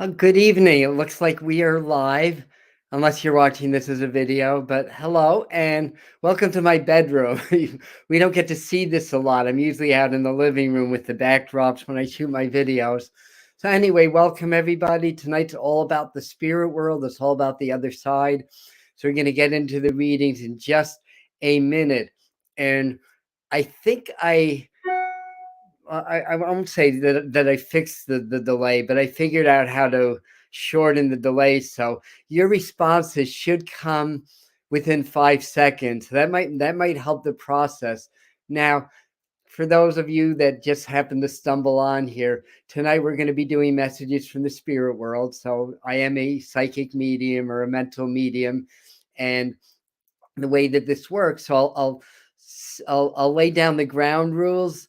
Good evening. It looks like we are live, unless you're watching this as a video. But hello and welcome to my bedroom. We don't get to see this a lot. I'm usually out in the living room with the backdrops when I shoot my videos. So, anyway, welcome everybody. Tonight's all about the spirit world, it's all about the other side. So, we're going to get into the readings in just a minute. And I think I won't say that I fixed the delay, but I figured out how to shorten the delay. So your responses should come within 5 seconds. That might help the process. Now, for those of you that just happen to stumble on here, tonight we're going to be doing messages from the spirit world. So I am a psychic medium or a mental medium, and the way that this works. So I'll lay down the ground rules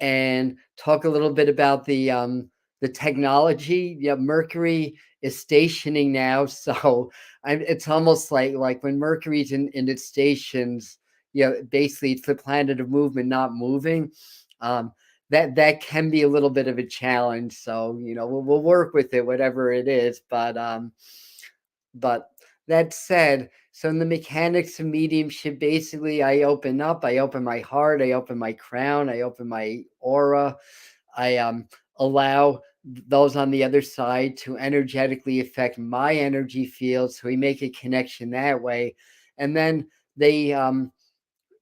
and talk a little bit about the technology. Yeah, Mercury is stationing now, so it's almost like when Mercury's in its stations. Basically it's the planet of movement, not moving. Um, that can be a little bit of a challenge. So we'll work with it, whatever it is. But that said, so in the mechanics of mediumship, basically I open up, I open my heart, I open my crown, I open my aura. I allow those on the other side to energetically affect my energy field. So we make a connection that way. And then they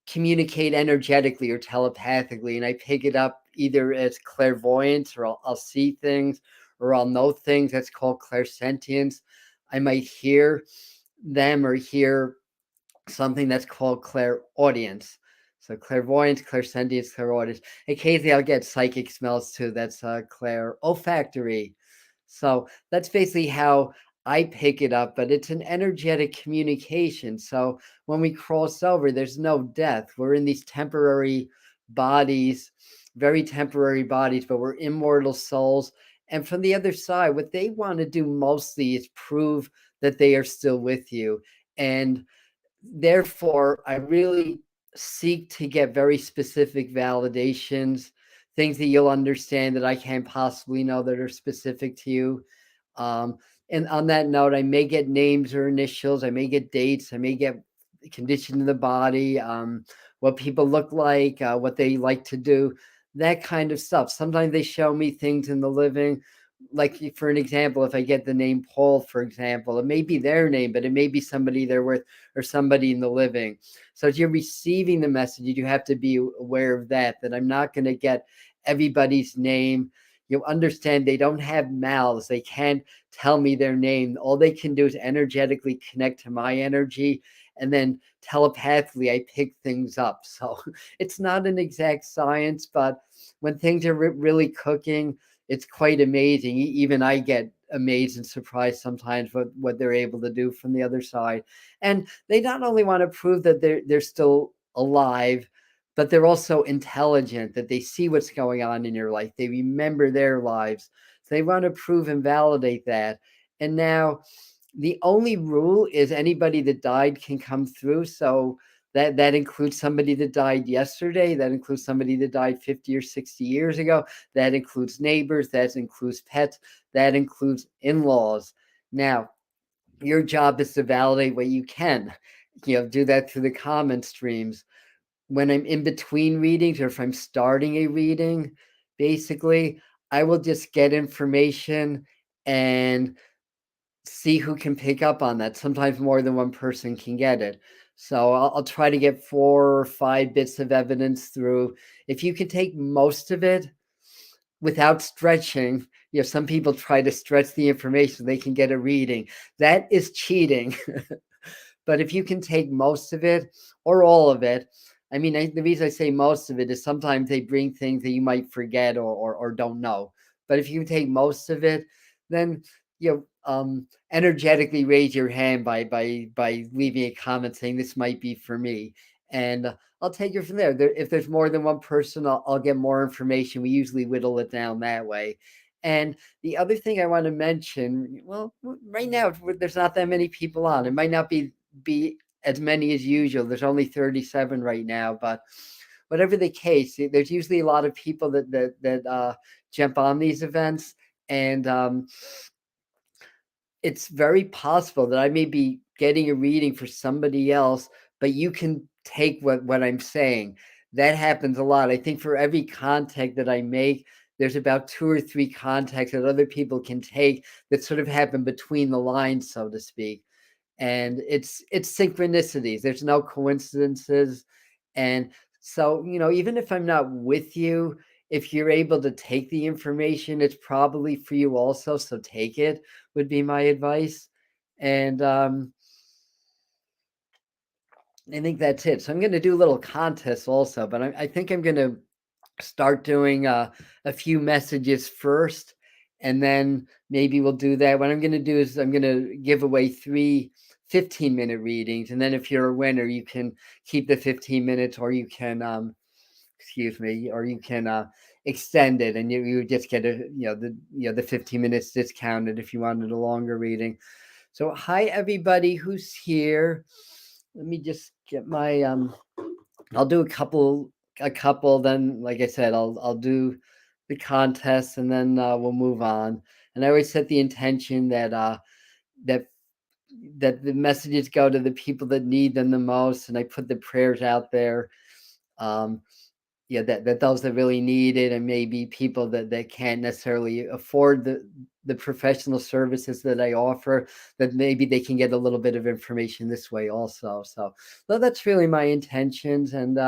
communicate energetically or telepathically. And I pick it up either as clairvoyance, or I'll see things, or I'll know things. That's called clairsentience. I might hear them or hear something that's called clairaudience. So clairvoyance, clairsentience, clairaudience. Occasionally I'll get psychic smells too. That's clairolfactory. So that's basically how I pick it up, but it's an energetic communication. So when we cross over, there's no death. We're in these temporary bodies, very temporary bodies, but we're immortal souls. And from the other side, what they want to do mostly is prove that they are still with you. And therefore, I really seek to get very specific validations, things that you'll understand that I can't possibly know that are specific to you. Um, and on that note, I may get names or initials, I may get dates, I may get condition of the body, what people look like, what they like to do, that kind of stuff. Sometimes they show me things in the living. Like, for an example, if I get the name Paul, for example, it may be their name, but it may be somebody they're with or somebody in the living. So as you're receiving the message, you have to be aware of that I'm not going to get everybody's name. You'll understand they don't have mouths. They can't tell me their name. All they can do is energetically connect to my energy, and then telepathically I pick things up. So it's not an exact science, but when things are really cooking, it's quite amazing. Even I get amazed and surprised sometimes what they're able to do from the other side. And they not only want to prove that they're still alive, but they're also intelligent, that they see what's going on in your life. They remember their lives. So they want to prove and validate that. And now the only rule is anybody that died can come through. So that includes somebody that died yesterday. That includes somebody that died 50 or 60 years ago. That includes neighbors. That includes pets. That includes in-laws. Now, your job is to validate what you can. Do that through the comment streams. When I'm in between readings, or if I'm starting a reading, basically, I will just get information and see who can pick up on that. Sometimes more than one person can get it. So I'll try to get 4 or 5 bits of evidence through. If you can take most of it without stretching, some people try to stretch the information so they can get a reading. That is cheating. But if you can take most of it or all of it, I mean, the reason I say most of it is sometimes they bring things that you might forget or don't know. But if you take most of it, then energetically raise your hand by leaving a comment saying this might be for me, and I'll take it from there. If there's more than one person, I'll get more information. We usually whittle it down that way. And the other thing I want to mention, well, right now there's not that many people on. It might not be as many as usual. There's only 37 right now, but whatever the case, there's usually a lot of people that jump on these events, and it's very possible that I may be getting a reading for somebody else, but you can take what I'm saying. That happens a lot. I think for every contact that I make, there's about 2 or 3 contacts that other people can take that sort of happen between the lines, so to speak. And it's synchronicities. There's no coincidences. And so, even if I'm not with you, if you're able to take the information, it's probably for you also. So take it would be my advice. And I think that's it. So I'm going to do a little contest also, but I think I'm going to start doing a few messages first, and then maybe we'll do that. What I'm going to do is I'm going to give away 3 15-minute readings, and then if you're a winner, you can keep the 15 minutes, or you can excuse me, or you can extend it, and you just get the 15 minutes discounted if you wanted a longer reading. So hi everybody who's here. Let me just get my I'll do a couple, then like I said, I'll do the contest, and then we'll move on. And I always set the intention that that the messages go to the people that need them the most, and I put the prayers out there. Um, yeah, that those that really need it, and maybe people that can't necessarily afford the professional services that I offer, that maybe they can get a little bit of information this way also. So well, that's really my intentions. And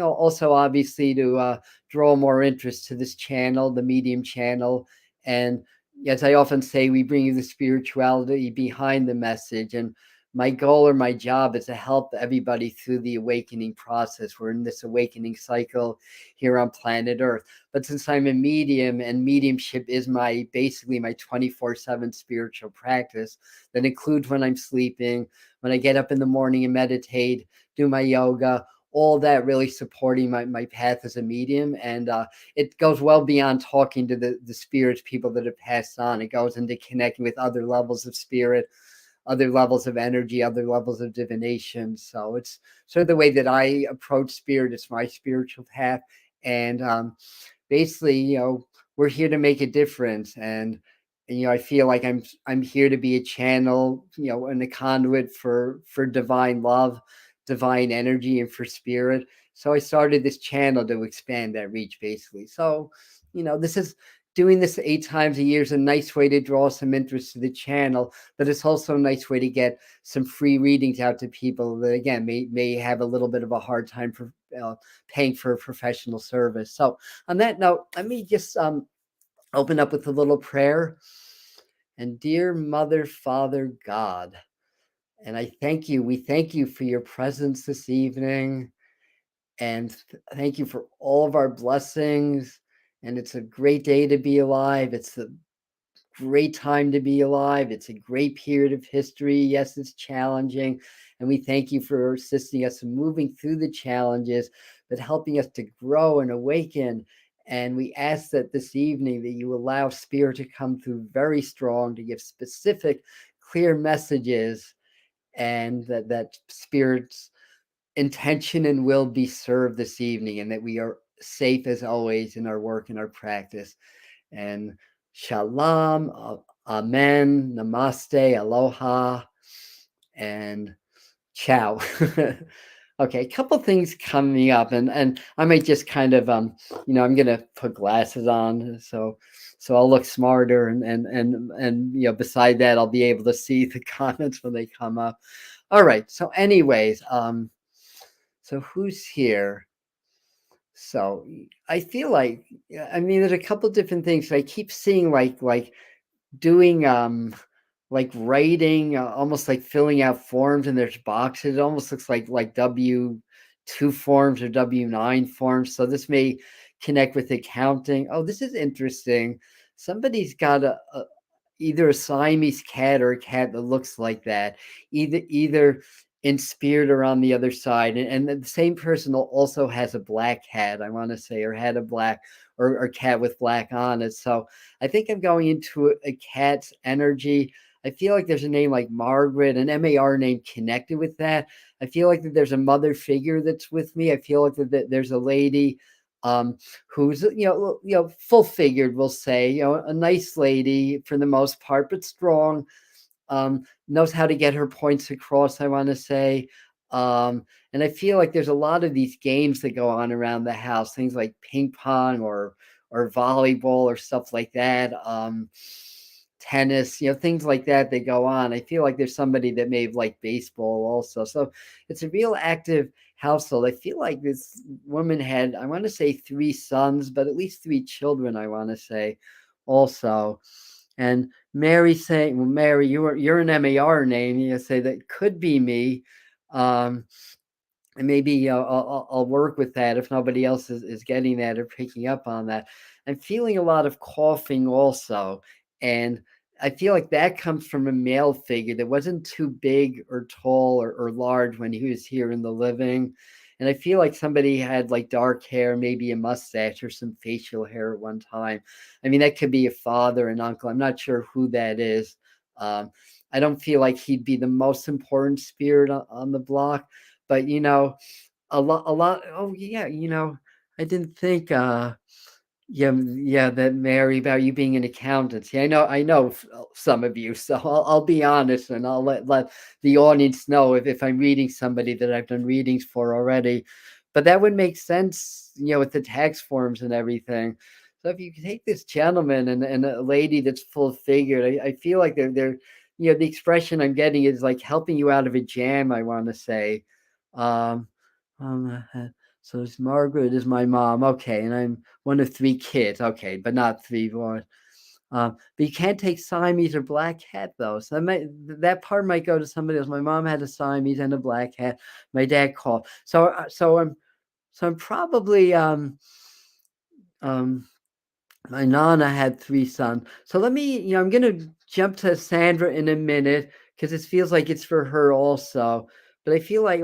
also obviously to draw more interest to this channel, the Medium channel. And as I often say, we bring you the spirituality behind the message. And my goal or my job is to help everybody through the awakening process. We're in this awakening cycle here on planet Earth. But since I'm a medium, and mediumship is basically my 24/7 spiritual practice, that includes when I'm sleeping, when I get up in the morning and meditate, do my yoga, all that really supporting my path as a medium. And it goes well beyond talking to the spirits, people that have passed on. It goes into connecting with other levels of spirit, other levels of energy, other levels of divination. So it's sort of the way that I approach spirit. It's my spiritual path. And basically, we're here to make a difference. And I feel like I'm here to be a channel, and a conduit for divine love, divine energy, and for spirit. So I started this channel to expand that reach, basically. So, this is doing this 8 times a year is a nice way to draw some interest to the channel, but it's also a nice way to get some free readings out to people that, again, may have a little bit of a hard time for paying for professional service. So on that note, let me just open up with a little prayer. And dear Mother, Father, God, and we thank you for your presence this evening, and thank you for all of our blessings. And it's a great day to be alive. It's a great time to be alive. It's a great period of history. Yes, it's challenging. And we thank you for assisting us in moving through the challenges, but helping us to grow and awaken. And we ask that this evening that you allow spirit to come through very strong, to give specific, clear messages, and that spirit's intention and will be served this evening, and that we are safe as always in our work and our practice. And shalom, amen, namaste, aloha, and ciao. Okay, a couple things coming up, and I might just kind of I'm gonna put glasses on, so I'll look smarter, and beside that I'll be able to see the comments when they come up. All right, so anyways, so who's here? So I feel like, there's a couple different things. I keep seeing like doing like writing, almost like filling out forms, and there's boxes. It almost looks like W2 forms or W9 forms. So this may connect with accounting. Oh, this is interesting. Somebody's got either a Siamese cat or a cat that looks like that, either in spirit or on the other side. And the same person also has a black cat, I want to say, or had a black or cat with black on it. So I think I'm going into a cat's energy. I feel like there's a name like Margaret, an MAR name connected with that. I feel like that there's a mother figure that's with me. I feel like that there's a lady who's full figured, we'll say, a nice lady for the most part, but strong, knows how to get her points across, I want to say. And I feel like there's a lot of these games that go on around the house, things like ping pong or volleyball or stuff like that. Tennis, things like that. They go on. I feel like there's somebody that may have liked baseball also. So it's a real active household. I feel like this woman had, I want to say 3 sons, but at least 3 children, I want to say also. And Mary saying, well, Mary, you're an MAR name. You say that could be me. Um, and maybe I'll work with that if nobody else is getting that or picking up on that. I'm feeling a lot of coughing also. And I feel like that comes from a male figure that wasn't too big or tall or large when he was here in the living. And I feel like somebody had like dark hair, maybe a mustache or some facial hair at one time. I mean, that could be a father, an uncle. I'm not sure who that is. Um, I don't feel like he'd be the most important spirit on the block, but a lot. Oh yeah, I didn't think. Yeah, yeah, that Mary, about you being an accountant. Yeah, I know some of you, so I'll be honest, and I'll let the audience know if I'm reading somebody that I've done readings for already. But that would make sense, with the tax forms and everything. So if you take this gentleman and a lady that's full figured, I feel like the expression I'm getting is like helping you out of a jam, I want to say. Um, so it's Margaret is my mom. Okay, and I'm one of 3 kids. Okay, but not 3 boys. But you can't take Siamese or black cat though. So that part might go to somebody else. My mom had a Siamese and a black cat. My dad called. So I'm probably um my nana had 3 sons. So let me, I'm gonna jump to Sandra in a minute because it feels like it's for her also. But I feel like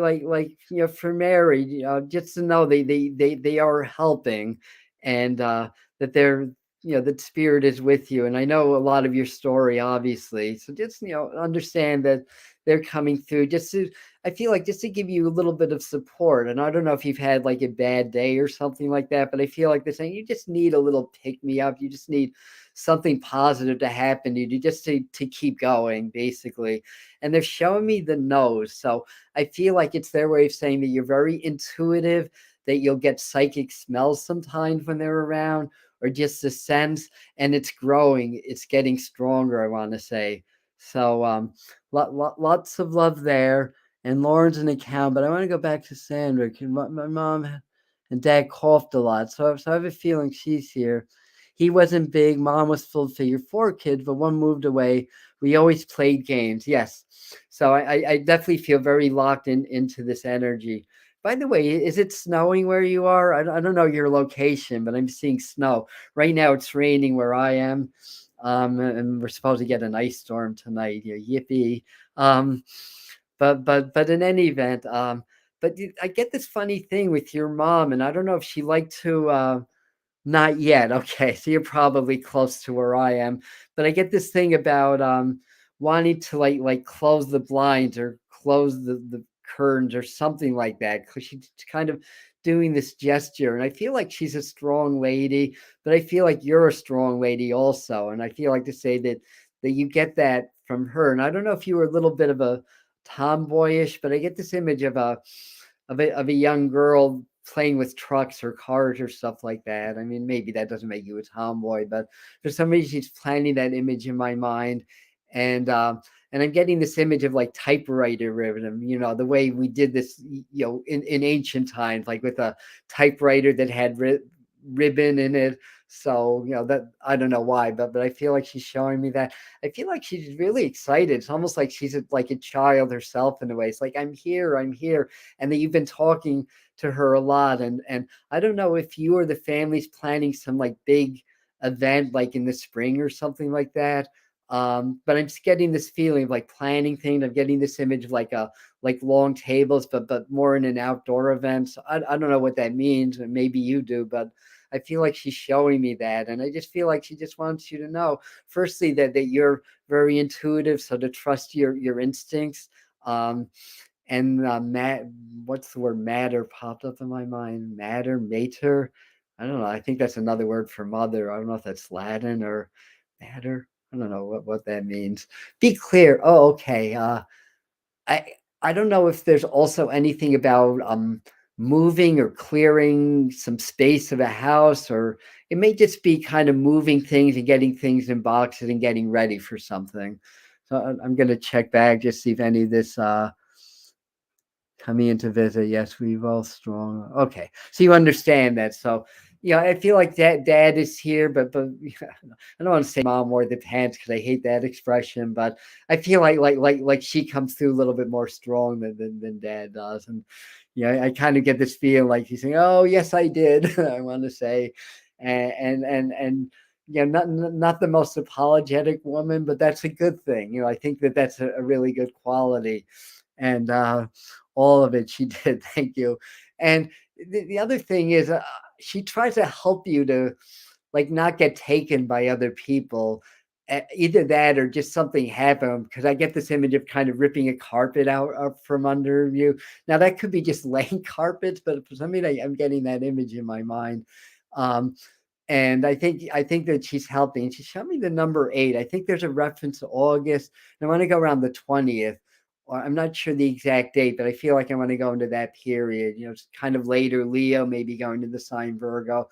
for Mary, just to know they are helping, and that they're that spirit is with you. And I know a lot of your story, obviously. So just understand that they're coming through. I feel like just to give you a little bit of support. And I don't know if you've had like a bad day or something like that, but I feel like they're saying you just need a little pick me up. You just need something positive to happen to you just to keep going, basically. And they're showing me the nose. So I feel like it's their way of saying that you're very intuitive, that you'll get psychic smells sometimes when they're around, or just a sense, and it's growing, it's getting stronger, I want to say. So lots of love there. And Lauren's an account, but I want to go back to Sandra. My mom and dad coughed a lot, so I have a feeling she's here. He wasn't big. Mom was full figure, 4 kids, but one moved away. We always played games. Yes. So I definitely feel very locked into this energy. By the way, is it snowing where you are? I don't know your location, but I'm seeing snow. Right now it's raining where I am. And we're supposed to get an ice storm tonight. Yeah, yippee. Um, but in any event, but I get this funny thing with your mom, and I don't know if she liked to not yet. Okay, so you're probably close to where I am, but I get this thing about wanting to like close the blinds or close the curtains or something like that, because she's kind of doing this gesture, and I feel like she's a strong lady, but I feel like you're a strong lady also, and I feel like to say that you get that from her, and I don't know if you were a little bit of a tomboyish, but I get this image of a young girl playing with trucks or cars or stuff like that. I mean, maybe that doesn't make you a tomboy, but for some reason, she's planting that image in my mind, and and I'm getting this image of like typewriter rhythm. The way we did this, in ancient times, like with a typewriter that had ribbon in it. So that I don't know why, but I feel like she's showing me that. I feel like she's really excited. It's almost like she's like a child herself in a way. It's like I'm here, and that you've been talking to her a lot. And I don't know if you or the family's planning some like big event like in the spring or something like that. But I'm just getting this feeling of like planning things. I'm getting this image of like long tables, but more in an outdoor event. So I don't know what that means, and maybe you do, but I feel like she's showing me that. And I just feel like she just wants you to know, firstly, that you're very intuitive. So to trust your instincts. And what's the word? Matter popped up in my mind. Mater. I don't know. I think that's another word for mother. I don't know if that's Latin or matter. I don't know what that means. Be clear. Oh, okay. I I don't know if there's also anything about moving or clearing some space of a house, or it may just be kind of moving things and getting things in boxes and getting ready for something. So I'm gonna check back just see if any of this coming in to visit. Yes, we both strong. Okay, so you understand that. So yeah, I feel like dad is here, but I don't want to say mom wore the pants because I hate that expression. But I feel like she comes through a little bit more strong than dad does, and yeah, I kind of get this feeling like he's saying, "Oh yes, I did." I want to say, and yeah, not the most apologetic woman, but that's a good thing. I think that's a really good quality, and all of it she did. Thank you. And the other thing is, she tries to help you to like not get taken by other people. Either that or just something happened because I get this image of kind of ripping a carpet out up from under you. Now that could be just laying carpets, but for some reason I'm getting that image in my mind. Um, and I think that she's helping. She showed me the number 8. I think there's a reference to August. And I want to go around the 20th, or I'm not sure the exact date, but I feel like I want to go into that period. It's kind of later Leo, maybe going to the sign Virgo.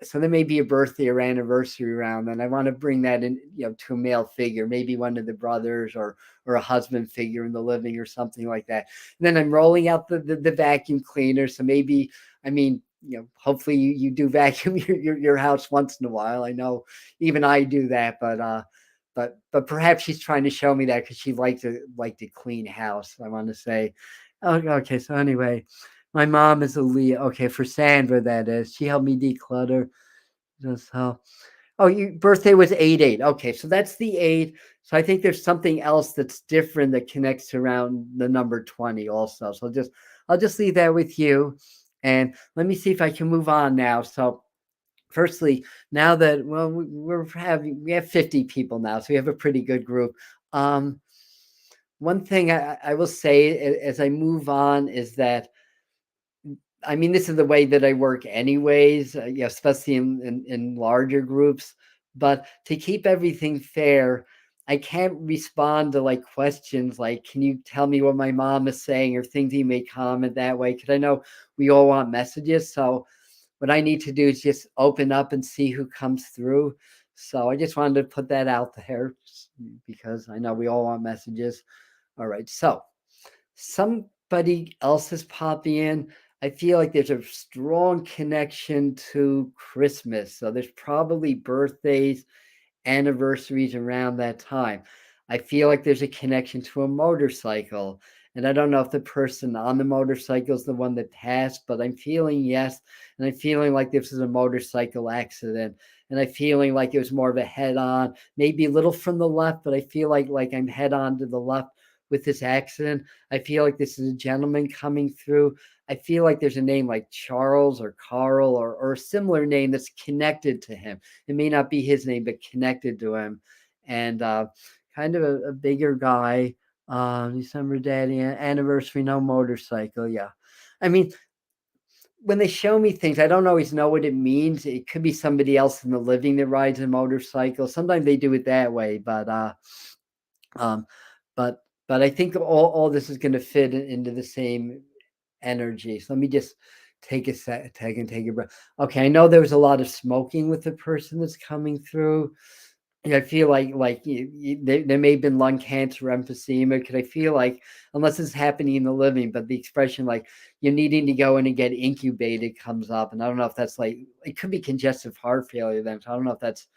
So there may be a birthday or anniversary around then. I want to bring that in, to a male figure, maybe one of the brothers or a husband figure in the living or something like that. And then I'm rolling out the vacuum cleaner. So maybe, I mean, hopefully you do vacuum your house once in a while. I know even I do that, but perhaps she's trying to show me that because she likes to clean house. I want to say, oh, okay. So anyway, my mom is a Leo. Okay, for Sandra, that is. She helped me declutter. Just how. Oh, your birthday was 8/8. Okay, so that's the 8. So I think there's something else that's different that connects around the number 20 also. So I'll just leave that with you. And let me see if I can move on now. So firstly, now that well, we have 50 people now, so we have a pretty good group. Um, One thing I will say as I move on is that I mean, this is the way that I work anyways, especially in larger groups. But to keep everything fair, I can't respond to like questions like, "Can you tell me what my mom is saying?" or things you may comment that way because I know we all want messages. So what I need to do is just open up and see who comes through. So I just wanted to put that out there because I know we all want messages. All right, so somebody else is popping in. I feel like there's a strong connection to Christmas. So there's probably birthdays, anniversaries around that time. I feel like there's a connection to a motorcycle. And I don't know if the person on the motorcycle is the one that passed, but I'm feeling yes. And I'm feeling like this is a motorcycle accident. And I'm feeling like it was more of a head on, maybe a little from the left, but I feel like I'm head on to the left with this accident. I feel like this is a gentleman coming through. I feel like there's a name like Charles or Carl or a similar name that's connected to him. It may not be his name, but connected to him. And kind of a bigger guy. December daddy anniversary, no motorcycle. Yeah. I mean, when they show me things, I don't always know what it means. It could be somebody else in the living that rides a motorcycle. Sometimes they do it that way, um, but I think all this is going to fit into the same energy. So let me just take a second, take a breath. Okay, I know there was a lot of smoking with the person that's coming through. I feel like there may have been lung cancer or emphysema because I feel like unless it's happening in the living, but the expression like you're needing to go in and get incubated comes up, and I don't know if that's like it could be congestive heart failure then. So I don't know if that's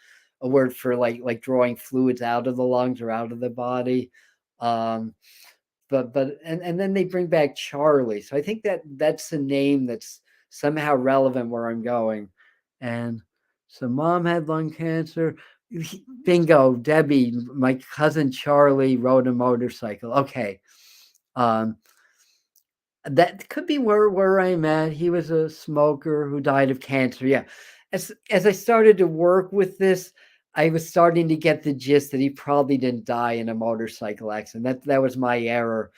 a word for like drawing fluids out of the lungs or out of the body. Um, but then they bring back Charlie. So I think that's a name that's somehow relevant where I'm going. And so mom had lung cancer. Bingo, Debbie, my cousin Charlie rode a motorcycle. Okay. Um, that could be where I'm at. He was a smoker who died of cancer. Yeah. As I started to work with this, I was starting to get the gist that he probably didn't die in a motorcycle accident. That was my error.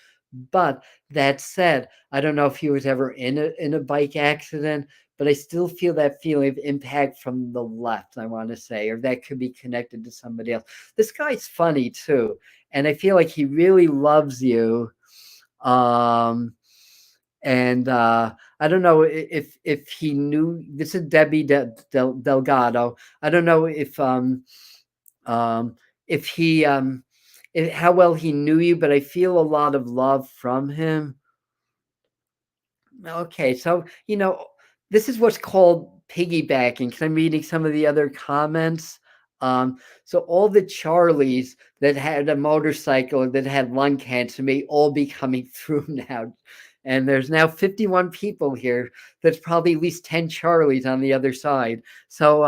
But that said, I don't know if he was ever in a bike accident, but I still feel that feeling of impact from the left, I want to say, or that could be connected to somebody else. This guy's funny too, and I feel like he really loves you. Um, and I don't know if he knew. This is Debbie Delgado. I don't know um, if he how well he knew you, but I feel a lot of love from him. Okay, so this is what's called piggybacking because I'm reading some of the other comments. So all the Charlies that had a motorcycle that had lung cancer may all be coming through now. And there's now 51 people here. There's probably at least 10 Charlies on the other side. So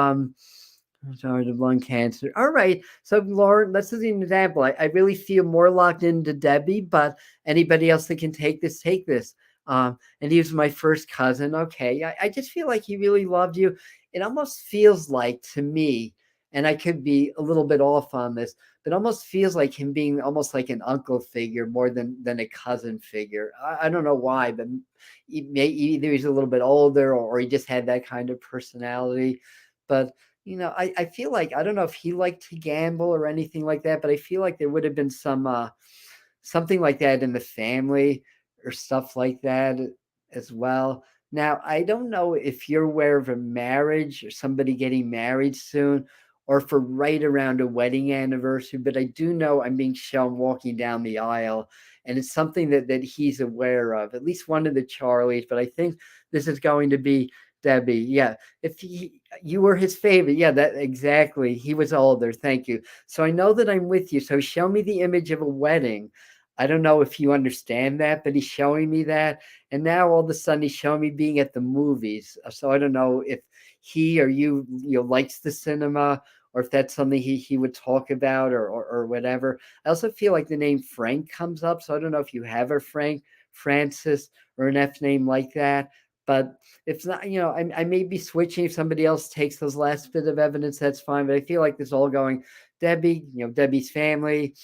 sorry, of lung cancer. All right. So, Lauren, that's an example. I really feel more locked into Debbie, but anybody else that can take this, take this. And he was my first cousin. Okay. I just feel like he really loved you. It almost feels like to me, and I could be a little bit off on this, but almost feels like him being almost like an uncle figure more than a cousin figure. I don't know why, but either he's a little bit older or he just had that kind of personality. But I feel like I don't know if he liked to gamble or anything like that, but I feel like there would have been something like that in the family or stuff like that as well. Now, I don't know if you're aware of a marriage or somebody getting married soon or for right around a wedding anniversary, but I do know I'm being shown walking down the aisle and it's something that he's aware of, at least one of the Charlies, but I think this is going to be Debbie. Yeah. If you were his favorite. Yeah, that exactly. He was older. Thank you. So I know that I'm with you. So show me the image of a wedding. I don't know if you understand that, but he's showing me that. And now all of a sudden he's showing me being at the movies. So I don't know if he or you likes the cinema or if that's something he would talk about or whatever. I also feel like the name Frank comes up. So I don't know if you have a Frank, Francis, or an F name like that. But if not, I may be switching. If somebody else takes those last bit of evidence, that's fine. But I feel like this all going Debbie, Debbie's family,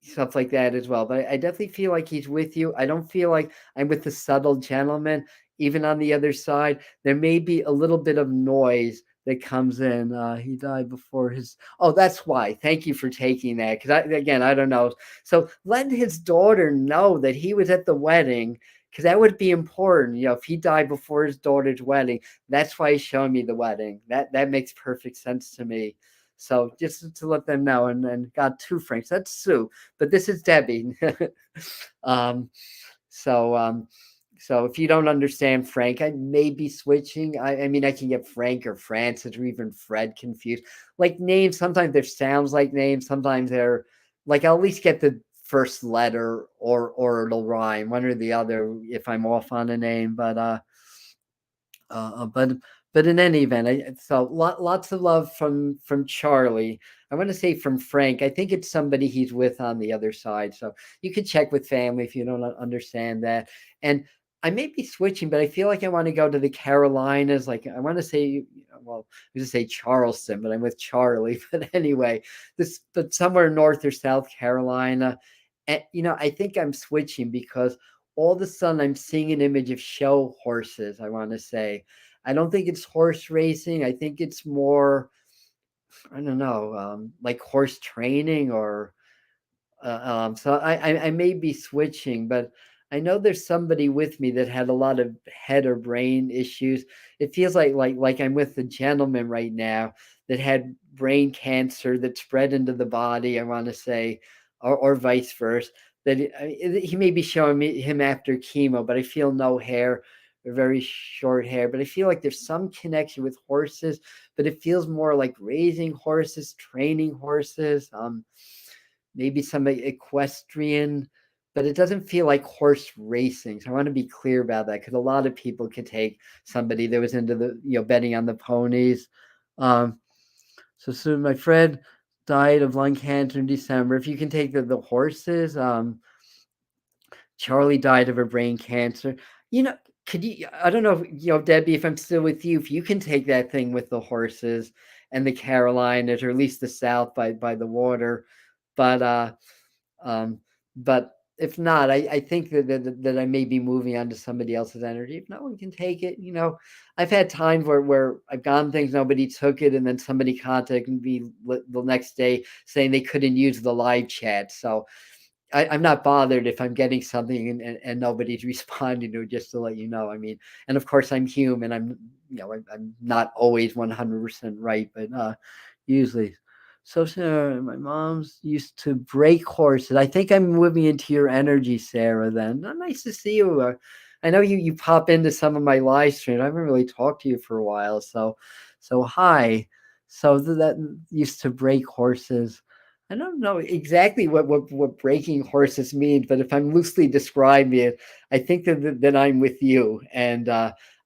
stuff like that as well. But I definitely feel like he's with you. I don't feel like I'm with the subtle gentleman. Even on the other side, there may be a little bit of noise that comes in. He died before his. Oh, that's why. Thank you for taking that. Because again, I don't know. So let his daughter know that he was at the wedding because that would be important. If he died before his daughter's wedding, that's why he's showing me the wedding. That makes perfect sense to me. So just to let them know, and got two Franks. That's Sue, but this is Debbie. um, so so if you don't understand Frank, I may be switching. I mean, I can get Frank or Francis or even Fred confused. Like names, sometimes there sounds like names. Sometimes they're like I'll at least get the first letter or it'll rhyme one or the other if I'm off on a name. Uh, but but in any event, so lots of love from Charlie. I want to say from Frank. I think it's somebody he's with on the other side. So you could check with family if you don't understand that. And I may be switching, but I feel like I want to go to the Carolinas. Like I want to say, well, I was to say Charleston, but I'm with Charlie. But anyway, but somewhere North or South Carolina. And I think I'm switching because all of a sudden I'm seeing an image of show horses, I want to say. I don't think it's horse racing. I think it's more, I don't know, like horse training or so I may be switching, but I know there's somebody with me that had a lot of head or brain issues. It feels like I'm with the gentleman right now that had brain cancer that spread into the body. I want to say, or vice versa. That he may be showing me him after chemo, but I feel no hair, or very short hair. But I feel like there's some connection with horses, but it feels more like raising horses, training horses. Maybe some equestrian, but it doesn't feel like horse racing. So I want to be clear about that because a lot of people could take somebody that was into the betting on the ponies. Um, so soon my friend died of lung cancer in December. If you can take the horses, Charlie died of a brain cancer. You know, could you? I don't know, Debbie, if I'm still with you, if you can take that thing with the horses and the Carolinas, or at least the South by the water, but um, but if not, I think that I may be moving on to somebody else's energy. If no one can take it, I've had times where I've gotten things, nobody took it, and then somebody contacted me the next day saying they couldn't use the live chat. So I'm not bothered if I'm getting something and nobody's responding to it, just to let you know. I mean, and of course I'm human. I'm not always 100% right, but usually. So Sarah, my mom's used to break horses. I think I'm moving into your energy, Sarah. Then nice to see you. I know you pop into some of my live streams. I haven't really talked to you for a while, so hi. So that used to break horses. I don't know exactly what breaking horses means, but if I'm loosely describing it, I think that I'm with you. And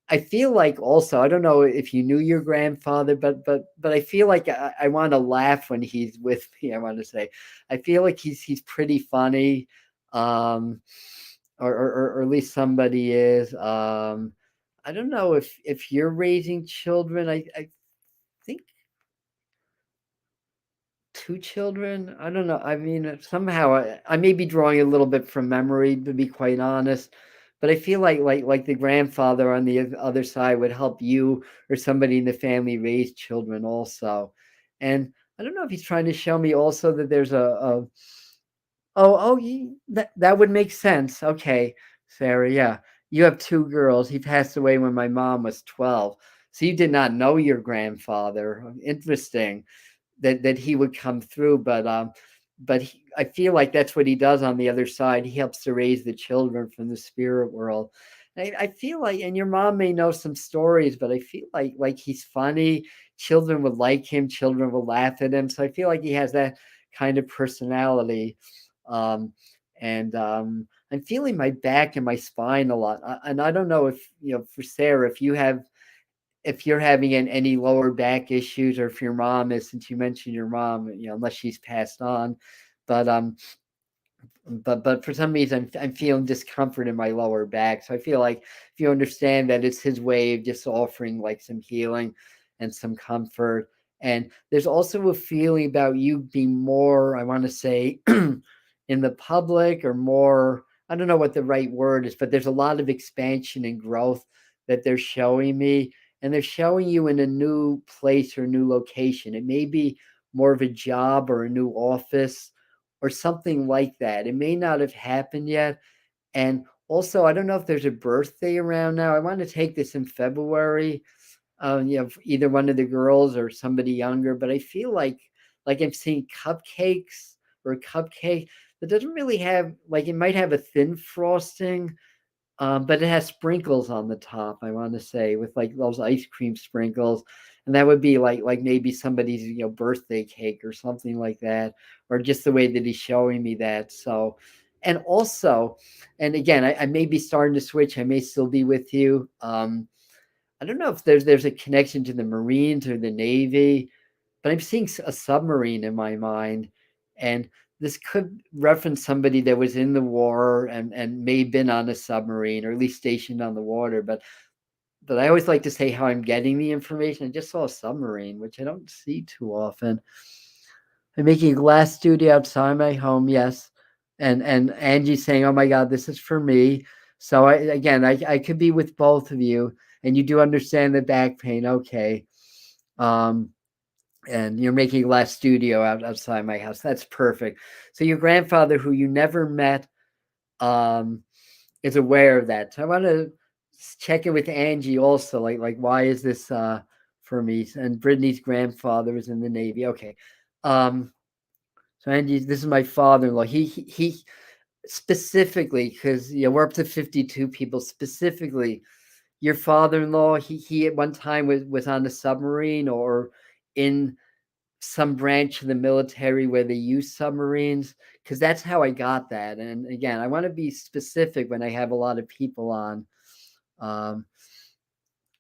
I feel like also, I don't know if you knew your grandfather, but I feel like I want to laugh when he's with me. I want to say, I feel like he's pretty funny, um, or at least somebody is. I don't know if you're raising children. I think two children. I don't know. I mean, somehow I may be drawing a little bit from memory, to be quite honest. But I feel like the grandfather on the other side would help you or somebody in the family raise children also. And I don't know if he's trying to show me also that there's a that would make sense. Okay, Sarah, yeah. You have two girls. He passed away when my mom was 12. So you did not know your grandfather. Interesting that he would come through, but I feel like that's what he does on the other side. He helps to raise the children from the spirit world. I feel like, and your mom may know some stories, but I feel like he's funny. Children would like him. Children will laugh at him. So I feel like he has that kind of personality. Um, and I'm feeling my back and my spine a lot. And I don't know if for Sarah, if you're having any lower back issues, or if your mom is, since you mentioned your mom, unless she's passed on, but for some reason I'm feeling discomfort in my lower back. So I feel like if you understand that it's his way of just offering like some healing and some comfort. And there's also a feeling about you being more, I want to say, in the public, or more, I don't know what the right word is, but there's a lot of expansion and growth that they're showing me. And they're showing you in a new place or new location. It may be more of a job or a new office or something like that. It may not have happened yet. And also, I don't know if there's a birthday around now. I want to take this in February. Either one of the girls or somebody younger. But I feel like I'm seeing cupcakes or a cupcake that doesn't really have, like, it might have a thin frosting, but it has sprinkles on the top, I want to say, with like those ice cream sprinkles. And that would be like maybe somebody's birthday cake or something like that, or just the way that he's showing me that. So, and also, and again, I may be starting to switch. I may still be with you. I don't know if there's a connection to the Marines or the Navy, but I'm seeing a submarine in my mind, and this could reference somebody that was in the war and may have been on a submarine, or at least stationed on the water. But I always like to say how I'm getting the information. I just saw a submarine, which I don't see too often. I'm making a glass studio outside my home, yes. And Angie's saying, "Oh my God, this is for me." So I could be with both of you, and you do understand the back pain, okay? Um, and you're making a glass studio outside my house. That's perfect. So your grandfather, who you never met, um, is aware of that. So I want to check in with Angie also, like why is this for me? And Brittany's grandfather was in the Navy. Okay. Um, so Angie, this is my father-in-law. He specifically, because we're up to 52 people specifically. Your father-in-law, he at one time was on a submarine or in some branch of the military where they use submarines, because that's how I got that. And again, I want to be specific when I have a lot of people on. Um,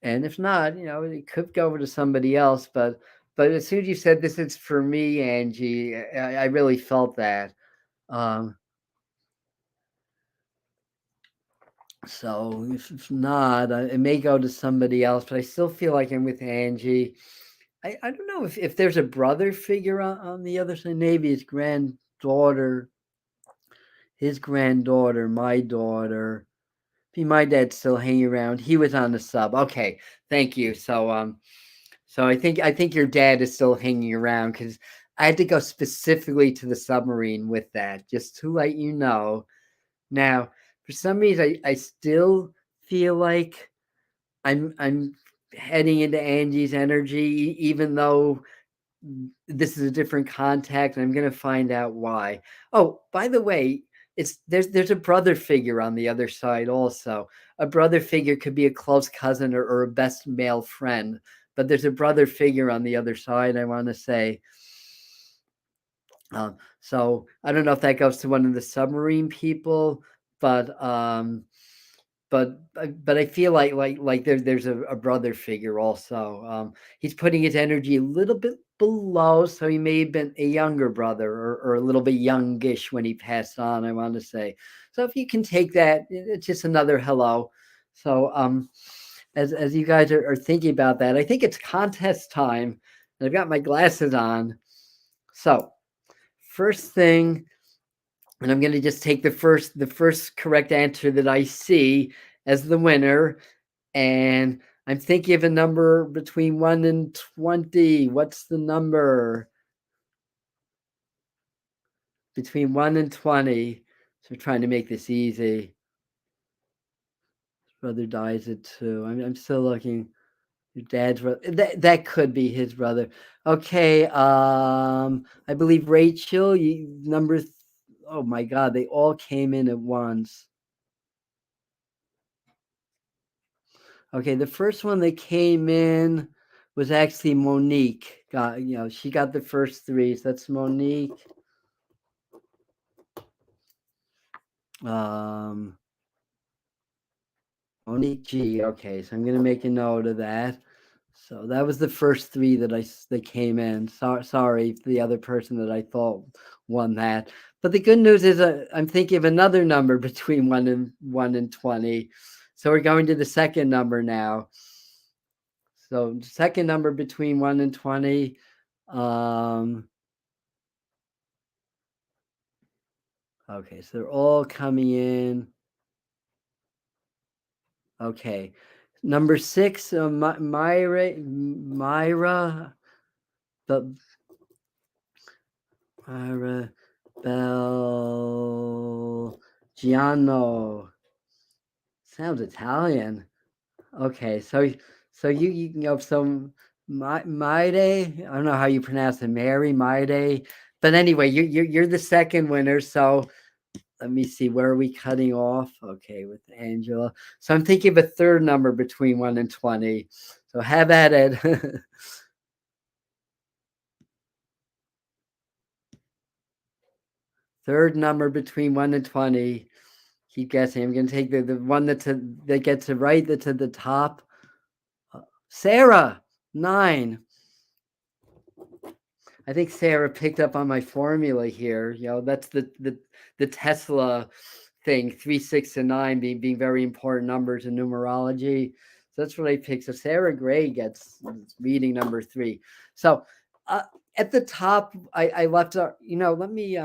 and if not, it could go over to somebody else. But as soon as you said this is for me, Angie, I really felt that. Um, so if not, it may go to somebody else, but I still feel like I'm with Angie. I don't know if there's a brother figure on the other side. Maybe his granddaughter his granddaughter, my daughter. My dad's still hanging around. He was on the sub. Okay, thank you. So I think your dad is still hanging around because I had to go specifically to the submarine with that, just to let you know. Now, for some reason, I still feel like I'm heading into Angie's energy, even though this is a different contact, and I'm going to find out why. Oh, by the way, there's a brother figure on the other side also. A brother figure could be a close cousin or a best male friend, but there's a brother figure on the other side. I want to say. So I don't know if that goes to one of the submarine people, but but I feel like there's a brother figure also. He's putting his energy a little bit below, so he may have been a younger brother or a little bit youngish when he passed on. I want to say. So if you can take that, it's just another hello. So as you guys are thinking about that, I think it's contest time, and I've got my glasses on. So first thing, and I'm going to just take the first correct answer that I see as the winner, and I'm thinking of a number between 1 and 20. What's the number? Between 1 and 20. So we're trying to make this easy. His brother dies at 2. I'm still looking. Your dad's brother. That could be his brother. Okay. I believe Rachel, oh my God, they all came in at once. Okay, the first one that came in was actually Monique. She got the first 3. So that's Monique. Monique G. Okay, so I'm gonna make a note of that. So that was the first 3 that came in. Sorry for the other person that I thought won that. But the good news is I'm thinking of another number between 1 and 20. So we're going to the second number now. So second number between 1 and 20. Okay, so they're all coming in. Okay. Number 6, Myra, the Myra Belgiano. Sounds Italian. Okay, so you can go some Maide. I don't know how you pronounce it, Mary Maide. But anyway, you're the second winner. So let me see, where are we cutting off? Okay, with Angela. So I'm thinking of a third number between 1 and 20. So have at it. Third number between 1 and 20. Keep guessing. I'm going to take the one that gets it right, that's at the top. Sarah, 9. I think Sarah picked up on my formula here. That's the Tesla thing, 3, 6, and 9 being very important numbers in numerology. So that's what I picked. So Sarah Gray gets reading number 3. So at the top, I left let me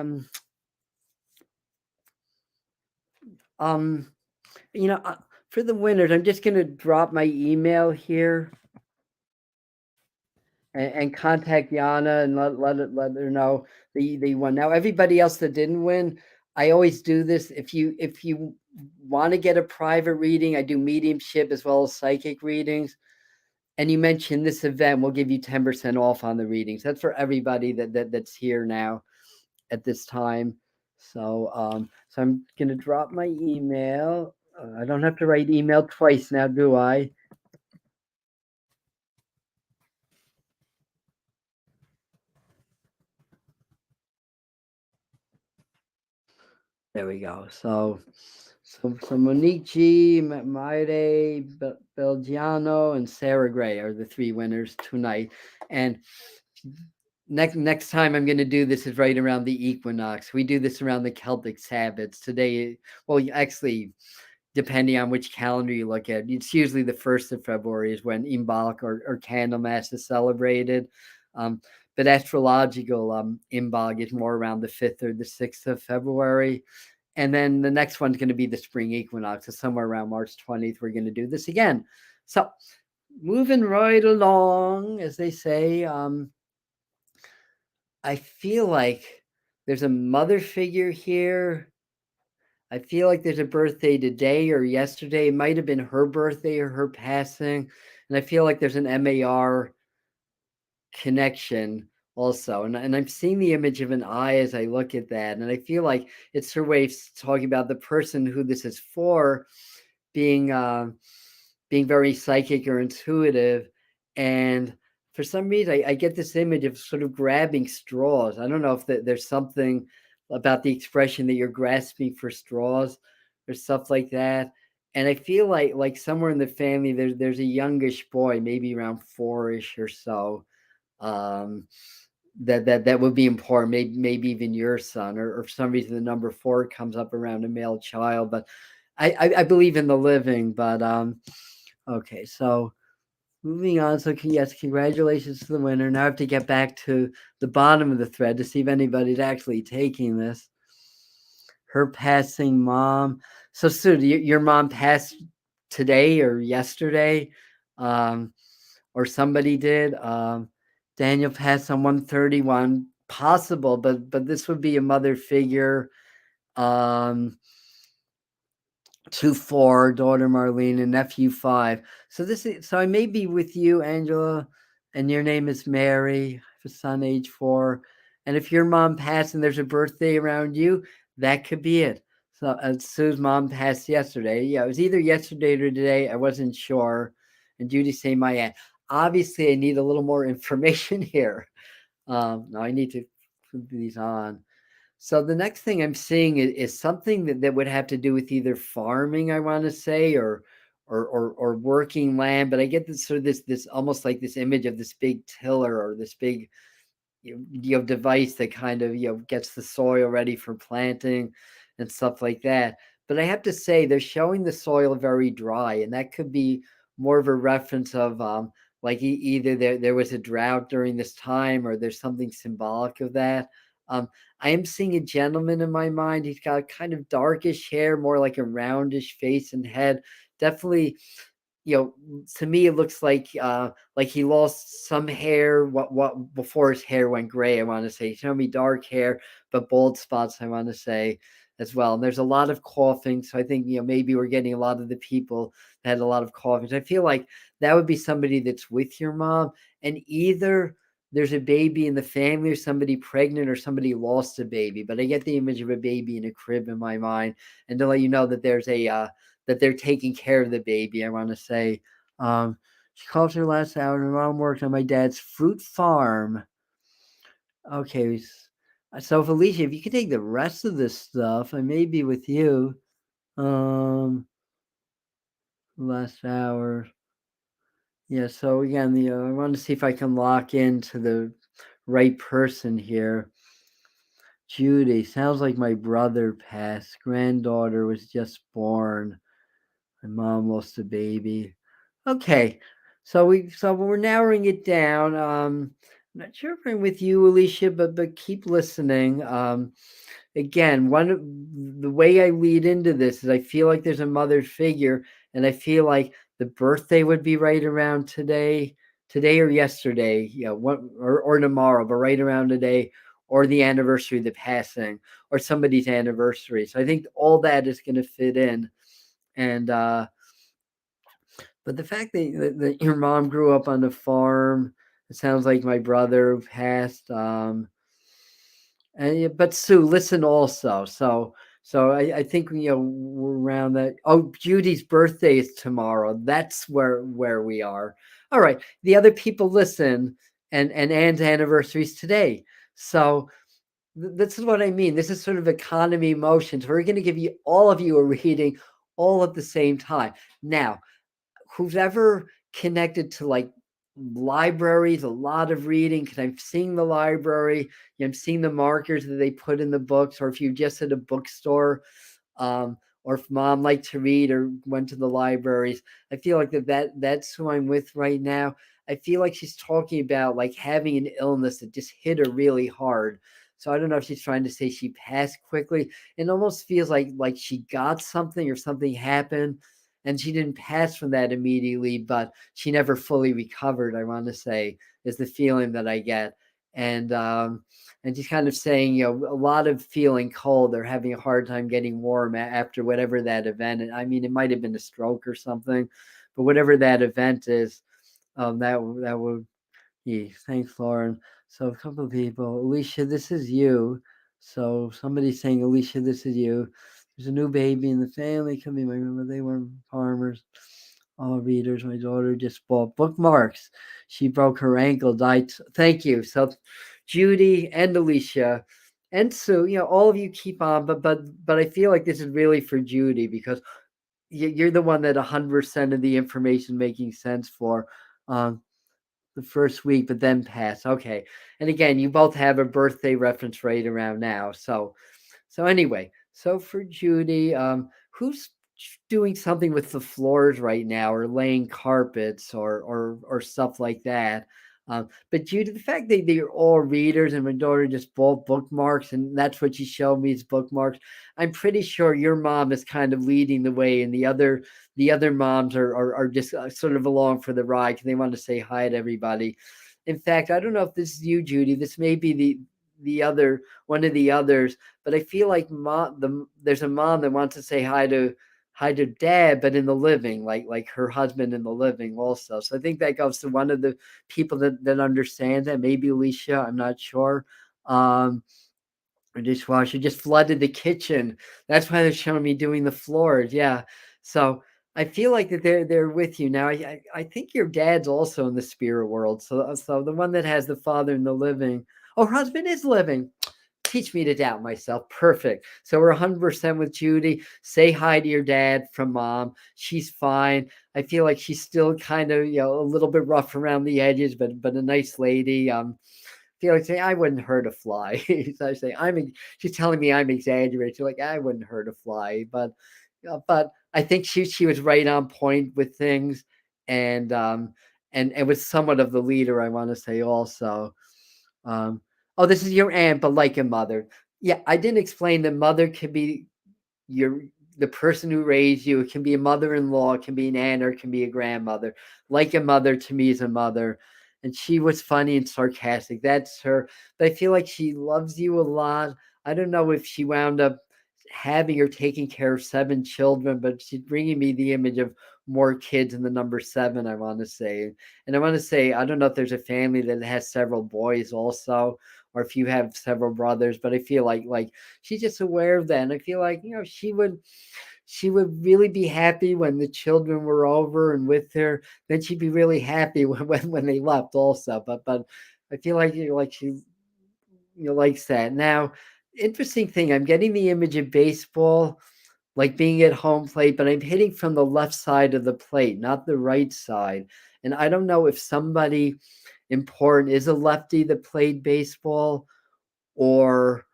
for the winners, I'm just gonna drop my email here and contact Yana and let her know they won. Now everybody else that didn't win, I always do this. If you want to get a private reading, I do mediumship as well as psychic readings. And you mention this event, we'll give you 10% off on the readings. That's for everybody that's here now at this time. So so I'm gonna drop my email. I don't have to write email twice now, do I? There we go. So Monique G, Maire Belgiano, and Sarah Gray are the 3 winners tonight. And next time I'm going to do this is right around the equinox. We do this around the Celtic Sabbats. Today, well, actually, depending on which calendar you look at, it's usually the 1st of February is when Imbolc or Candlemas is celebrated. But astrological Imbolc is more around the 5th or the 6th of February. And then the next one's going to be the spring equinox. So somewhere around March 20th, we're going to do this again. So moving right along, as they say, I feel like there's a mother figure here. I feel like there's a birthday today or yesterday. It might have been her birthday or her passing. And I feel like there's an MAR connection also. And I'm seeing the image of an eye as I look at that. And I feel like it's her way of talking about the person who this is for being being very psychic or intuitive. And for some reason, I get this image of sort of grabbing straws. I don't know if there's something about the expression that you're grasping for straws or stuff like that. And I feel like somewhere in the family, there's a youngish boy, maybe around 4-ish or so, um, that would be important. Maybe even your son, or for some reason the number 4 comes up around a male child. But I believe in the living. But okay, so moving on. So yes, congratulations to the winner. Now I have to get back to the bottom of the thread to see if anybody's actually taking this. Her passing mom. So Sue, your mom passed today or yesterday, or somebody did. Daniel passed on 131. Possible, but this would be a mother figure. 2-4, daughter Marlene, and nephew 5. So I may be with you, Angela, and your name is Mary. I have a son, age 4. And if your mom passed and there's a birthday around you, that could be it. So Sue's mom passed yesterday. Yeah, it was either yesterday or today. I wasn't sure. And Judy's saying my aunt. Obviously, I need a little more information here. Now I need to put these on. So the next thing I'm seeing is something that would have to do with either farming, I want to say, or working land. But I get this sort of this almost like this image of this big tiller or this big device that kind of gets the soil ready for planting and stuff like that. But I have to say they're showing the soil very dry, and that could be more of a reference of like either there was a drought during this time, or there's something symbolic of that. I am seeing a gentleman in my mind. He's got kind of darkish hair, more like a roundish face and head. Definitely, to me it looks like he lost some hair what before his hair went gray. I want to say, showing me dark hair but bald spots, I want to say, as well. And there's a lot of coughing, so I think maybe we're getting a lot of the people that had a lot of coughing. I feel like that would be somebody that's with your mom, and either there's a baby in the family or somebody pregnant or somebody lost a baby. But I get the image of a baby in a crib in my mind, and to let you know that there's a that they're taking care of the baby, I want to say. She calls her last hour. My mom worked on my dad's fruit farm. Okay, so Felicia, if you could take the rest of this stuff, I may be with you. Last hour. Yeah, so again, I want to see if I can lock into the right person here. Judy, sounds like my brother passed. Granddaughter was just born. My mom lost a baby. Okay, so we're narrowing it down. I'm not sure if I'm with you, Alicia, but keep listening. Again, the way I lead into this is I feel like there's a mother figure, and I feel like the birthday would be right around today or yesterday, or tomorrow, but right around today, or the anniversary of the passing, or somebody's anniversary. So I think all that is going to fit in, and but the fact that your mom grew up on the farm, it sounds like my brother passed. But Sue, listen also. So I think we're around that. Oh, Judy's birthday is tomorrow. That's where we are. All right. The other people listen, and Anne's anniversary is today. So this is what I mean. This is sort of economy motions. We're going to give all of you a reading all at the same time. Now, who's ever connected to like libraries, a lot of reading, because I'm seeing the library, I'm seeing the markers that they put in the books, or if you just at a bookstore, or if mom liked to read or went to the libraries, I feel like that's who I'm with right now. I feel like she's talking about like having an illness that just hit her really hard. So I don't know if she's trying to say she passed quickly. It almost feels like she got something or something happened and she didn't pass from that immediately, but she never fully recovered, I want to say, is the feeling that I get. And and she's kind of saying, a lot of feeling cold or having a hard time getting warm after whatever that event. And I mean, it might have been a stroke or something, but whatever that event is, that would yeah, thanks, Lauren. So a couple of people, Alicia, this is you. So somebody's saying, Alicia, this is you. There's a new baby in the family. Could be my remember they were farmers. All readers. My daughter just bought bookmarks. She broke her ankle. Died. Thank you. So Judy and Alicia and Sue, all of you keep on, but I feel like this is really for Judy because you're the one that 100% of the information making sense for. Um, the first week, but then pass. Okay. And again, you both have a birthday reference right around now. So anyway, so for Judy, who's doing something with the floors right now, or laying carpets, or stuff like that? But Judy, the fact that they're all readers, and my daughter just bought bookmarks, and that's what she showed me is bookmarks. I'm pretty sure your mom is kind of leading the way, and the other moms are just sort of along for the ride because they want to say hi to everybody. In fact, I don't know if this is you, Judy. This may be the other one of the others, but I feel like there's a mom that wants to say hi to dad, but in the living, like her husband in the living also. So I think that goes to one of the people that understands that. Maybe Alicia, I'm not sure. Um, our dishwasher just flooded the kitchen. That's why they're showing me doing the floors. Yeah. So I feel like that they're with you now. I think your dad's also in the spirit world. So the one that has the father in the living. Oh, her husband is living. Teach me to doubt myself. Perfect. So we're 100% with Judy. Say hi to your dad from mom. She's fine. I feel like she's still kind of, a little bit rough around the edges, but a nice lady. Feel like saying I wouldn't hurt a fly. So I say she's telling me I'm exaggerating. She's like I wouldn't hurt a fly, but I think she was right on point with things, and was somewhat of the leader. I want to say also. Um, oh, this is your aunt, but like a mother. Yeah, I didn't explain that mother could be your the person who raised you. It can be a mother-in-law, it can be an aunt, or it can be a grandmother. Like a mother to me is a mother. And she was funny and sarcastic. That's her. But I feel like she loves you a lot. I don't know if she wound up having or taking care of 7 children, but she's bringing me the image of more kids in the number 7, I want to say. And I want to say, I don't know if there's a family that has several boys also, or if you have several brothers, but I feel like she's just aware of that. And I feel like, she would really be happy when the children were over and with her. Then she'd be really happy when they left also. But I feel like she likes that. Now, interesting thing, I'm getting the image of baseball like being at home plate, but I'm hitting from the left side of the plate, not the right side. And I don't know if somebody important is a lefty that played baseball, or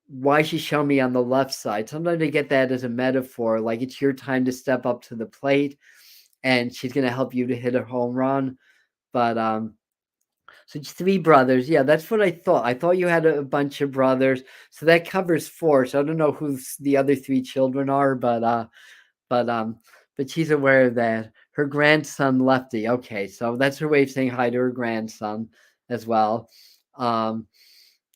why she showed me on the left side. Sometimes I get that as a metaphor, like it's your time to step up to the plate and she's going to help you to hit a home run. But so it's 3 brothers. Yeah, that's what I thought. I thought you had a bunch of brothers. So that covers 4. So I don't know who the other 3 children are, but but she's aware of that. Her grandson Lefty. Okay, so that's her way of saying hi to her grandson as well. Um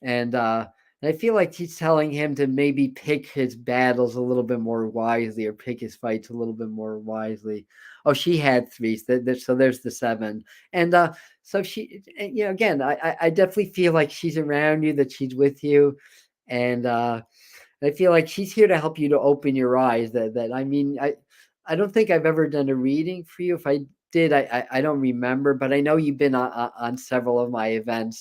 and I feel like he's telling him to maybe pick his battles a little bit more wisely, or pick his fights a little bit more wisely. Oh, she had 3, so there's the 7. And so she, again, I definitely feel like she's around you, that she's with you, and I feel like she's here to help you to open your eyes. That I mean, I don't think I've ever done a reading for you. If I did, I don't remember, but I know you've been on several of my events,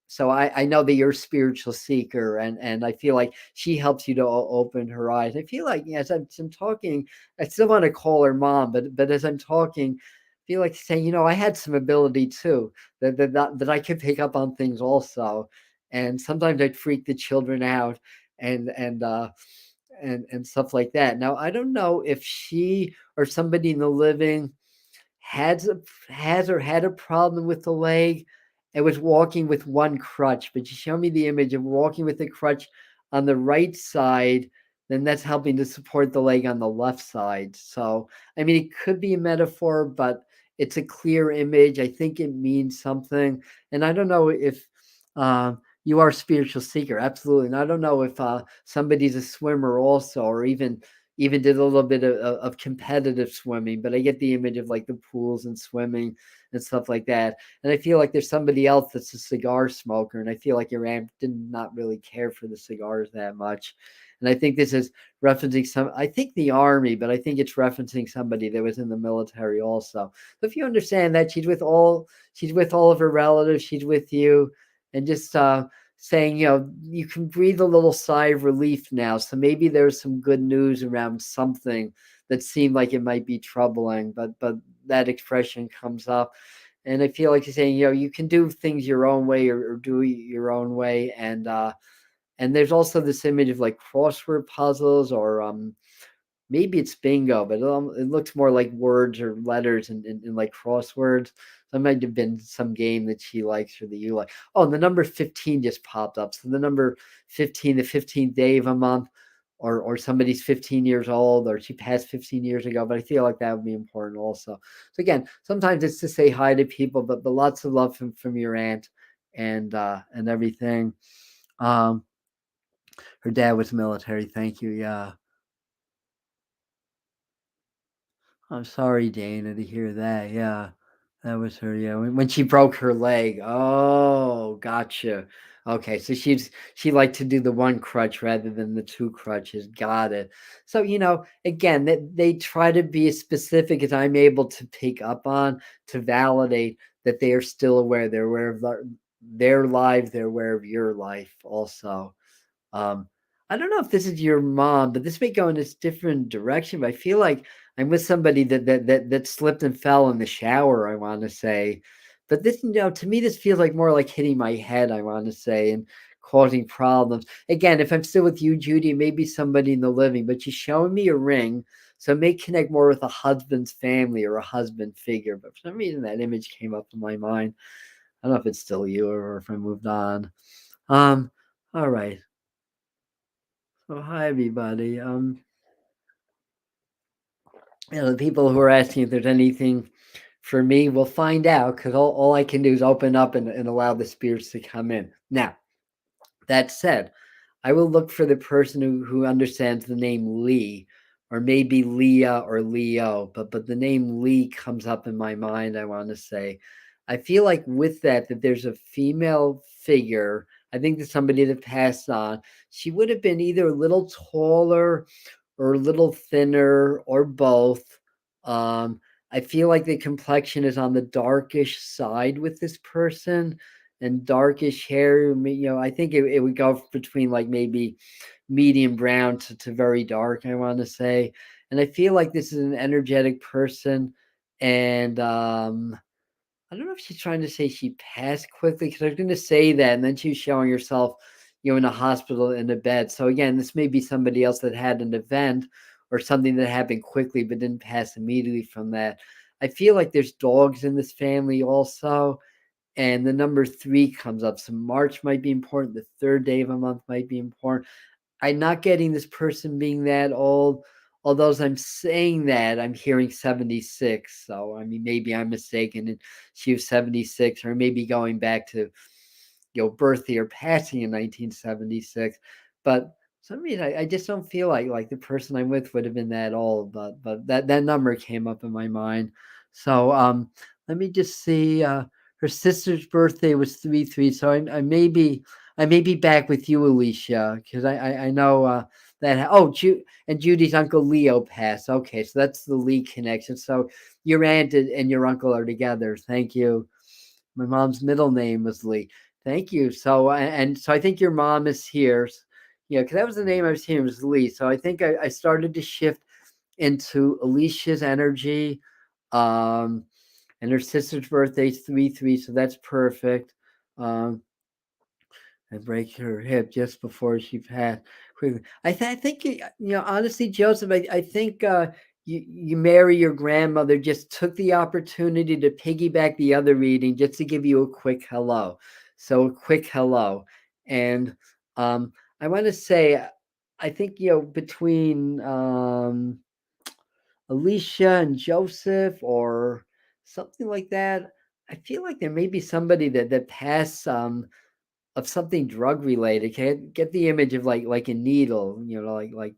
so I know that you're a spiritual seeker, and I feel like she helps you to open her eyes. I feel like, as I'm talking, I still want to call her mom, but as I'm talking, I feel like saying, I had some ability too, that I could pick up on things also, and sometimes I'd freak the children out, and stuff like that. Now I don't know if she or somebody in the living has or had a problem with the leg, It was walking with one crutch, but you show me the image of walking with the crutch on the right side, then that's helping to support the leg on the left side. So, I mean, it could be a metaphor, but it's a clear image. I think it means something. And I don't know if you are a spiritual seeker, absolutely. And I don't know if somebody's a swimmer also, or even did a little bit of competitive swimming, but I get the image of like the pools and swimming and stuff like that. And I feel like there's somebody else that's a cigar smoker, and I feel like your aunt did not really care for the cigars that much. And I think this is referencing I think the army, but I think it's referencing somebody that was in the military also. So if you understand that she's with all of her relatives, she's with you, and just saying, you can breathe a little sigh of relief now. So maybe there's some good news around something that seemed like it might be troubling, but that expression comes up. And I feel like you're saying, you can do things your own way, or do it your own way. And there's also this image of like crossword puzzles, or maybe it's bingo, but it looks more like words or letters in like crosswords. That might have been some game that she likes or that you like. Oh, and the number 15 just popped up. So the number 15, the 15th day of a month, or somebody's 15 years old, or she passed 15 years ago. But I feel like that would be important also. So again, sometimes it's to say hi to people, but lots of love from your aunt and everything. Um, her dad was military. Thank you. Yeah. I'm sorry, Dana, to hear that. Yeah, that was her. Yeah, when she broke her leg. Oh, gotcha. Okay, so she liked to do the one crutch rather than the two crutches. Got it. So again, that they try to be as specific as I'm able to pick up on, to validate that they are still aware. They're aware of their life. They're aware of your life also. Um, I don't know if this is your mom, but this may go in a different direction. But I feel like I'm with somebody that slipped and fell in the shower, I want to say. But this, to me, this feels like more like hitting my head, I want to say, and causing problems. Again, if I'm still with you, Judy, maybe somebody in the living, but she's showing me a ring. So it may connect more with a husband's family or a husband figure. But for some reason, that image came up in my mind. I don't know if it's still you or if I moved on. All right. So hi everybody. The people who are asking if there's anything for me, we'll find out, because all I can do is open up and allow the spirits to come in. Now, that said, I will look for the person who understands the name Lee, or maybe Leah or Leo, but the name Lee comes up in my mind, I want to say. I feel like with that there's a female figure. I think there's somebody that passed on. She would have been either a little taller or a little thinner, or both. I feel like the complexion is on the darkish side with this person, and darkish hair. I think it would go between like maybe medium brown to very dark, I want to say. And I feel like this is an energetic person. And I don't know if she's trying to say she passed quickly, because I was going to say that, and then she was showing herself, in a hospital in a bed. So again, this may be somebody else that had an event or something that happened quickly but didn't pass immediately from that. I feel like there's dogs in this family also, and the number 3 comes up. So March might be important. The third day of a month might be important. I'm not getting this person being that old. Although as I'm saying that, I'm hearing 76. So I mean, maybe I'm mistaken, and she was 76, or maybe going back to birthday or passing in 1976. But for some reason, I just don't feel like the person I'm with would have been that old. But that number came up in my mind. So let me just see. Her sister's birthday was 3/3. So I may be back with you, Alicia, because I know that. Oh, and Judy's uncle Leo passed. Okay, so that's the Lee connection. So your aunt and your uncle are together. Thank you. My mom's middle name was Lee. Thank you. So and so I think your mom is here. Yeah, because that was the name I was hearing, was Lee. So I think I started to shift into Alicia's energy. Um, and her sister's birthday's 3/3, so that's perfect. Um, I break her hip just before she passed. Quickly, I think honestly, Joseph, I think you marry your grandmother just took the opportunity to piggyback the other reading just to give you a quick hello. So a quick hello. And I want to say, I think, between Alicia and Joseph or something like that, I feel like there may be somebody that passed of something drug related. Can get the image of like a needle, like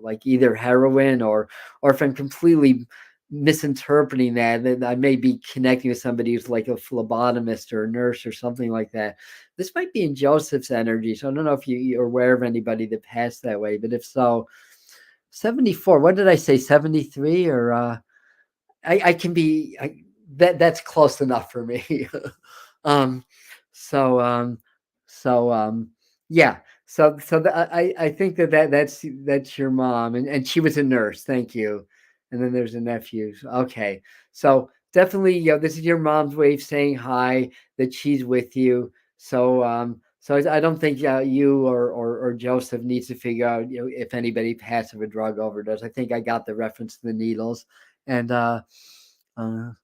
like either heroin or if I'm completely misinterpreting that, then I may be connecting with somebody who's like a phlebotomist or a nurse or something like that. This might be in Joseph's energy, so I don't know if you're aware of anybody that passed that way, but if so, 74. What did I say? 73 or I can be that's close enough for me. um so so yeah. I think that's your mom, and she was a nurse. Thank you. And then there's a nephew. Okay. So definitely, this is your mom's way of saying hi, that she's with you. So I don't think you or Joseph needs to figure out if anybody passed of a drug overdose. I think I got the reference to the needles. And uh oh,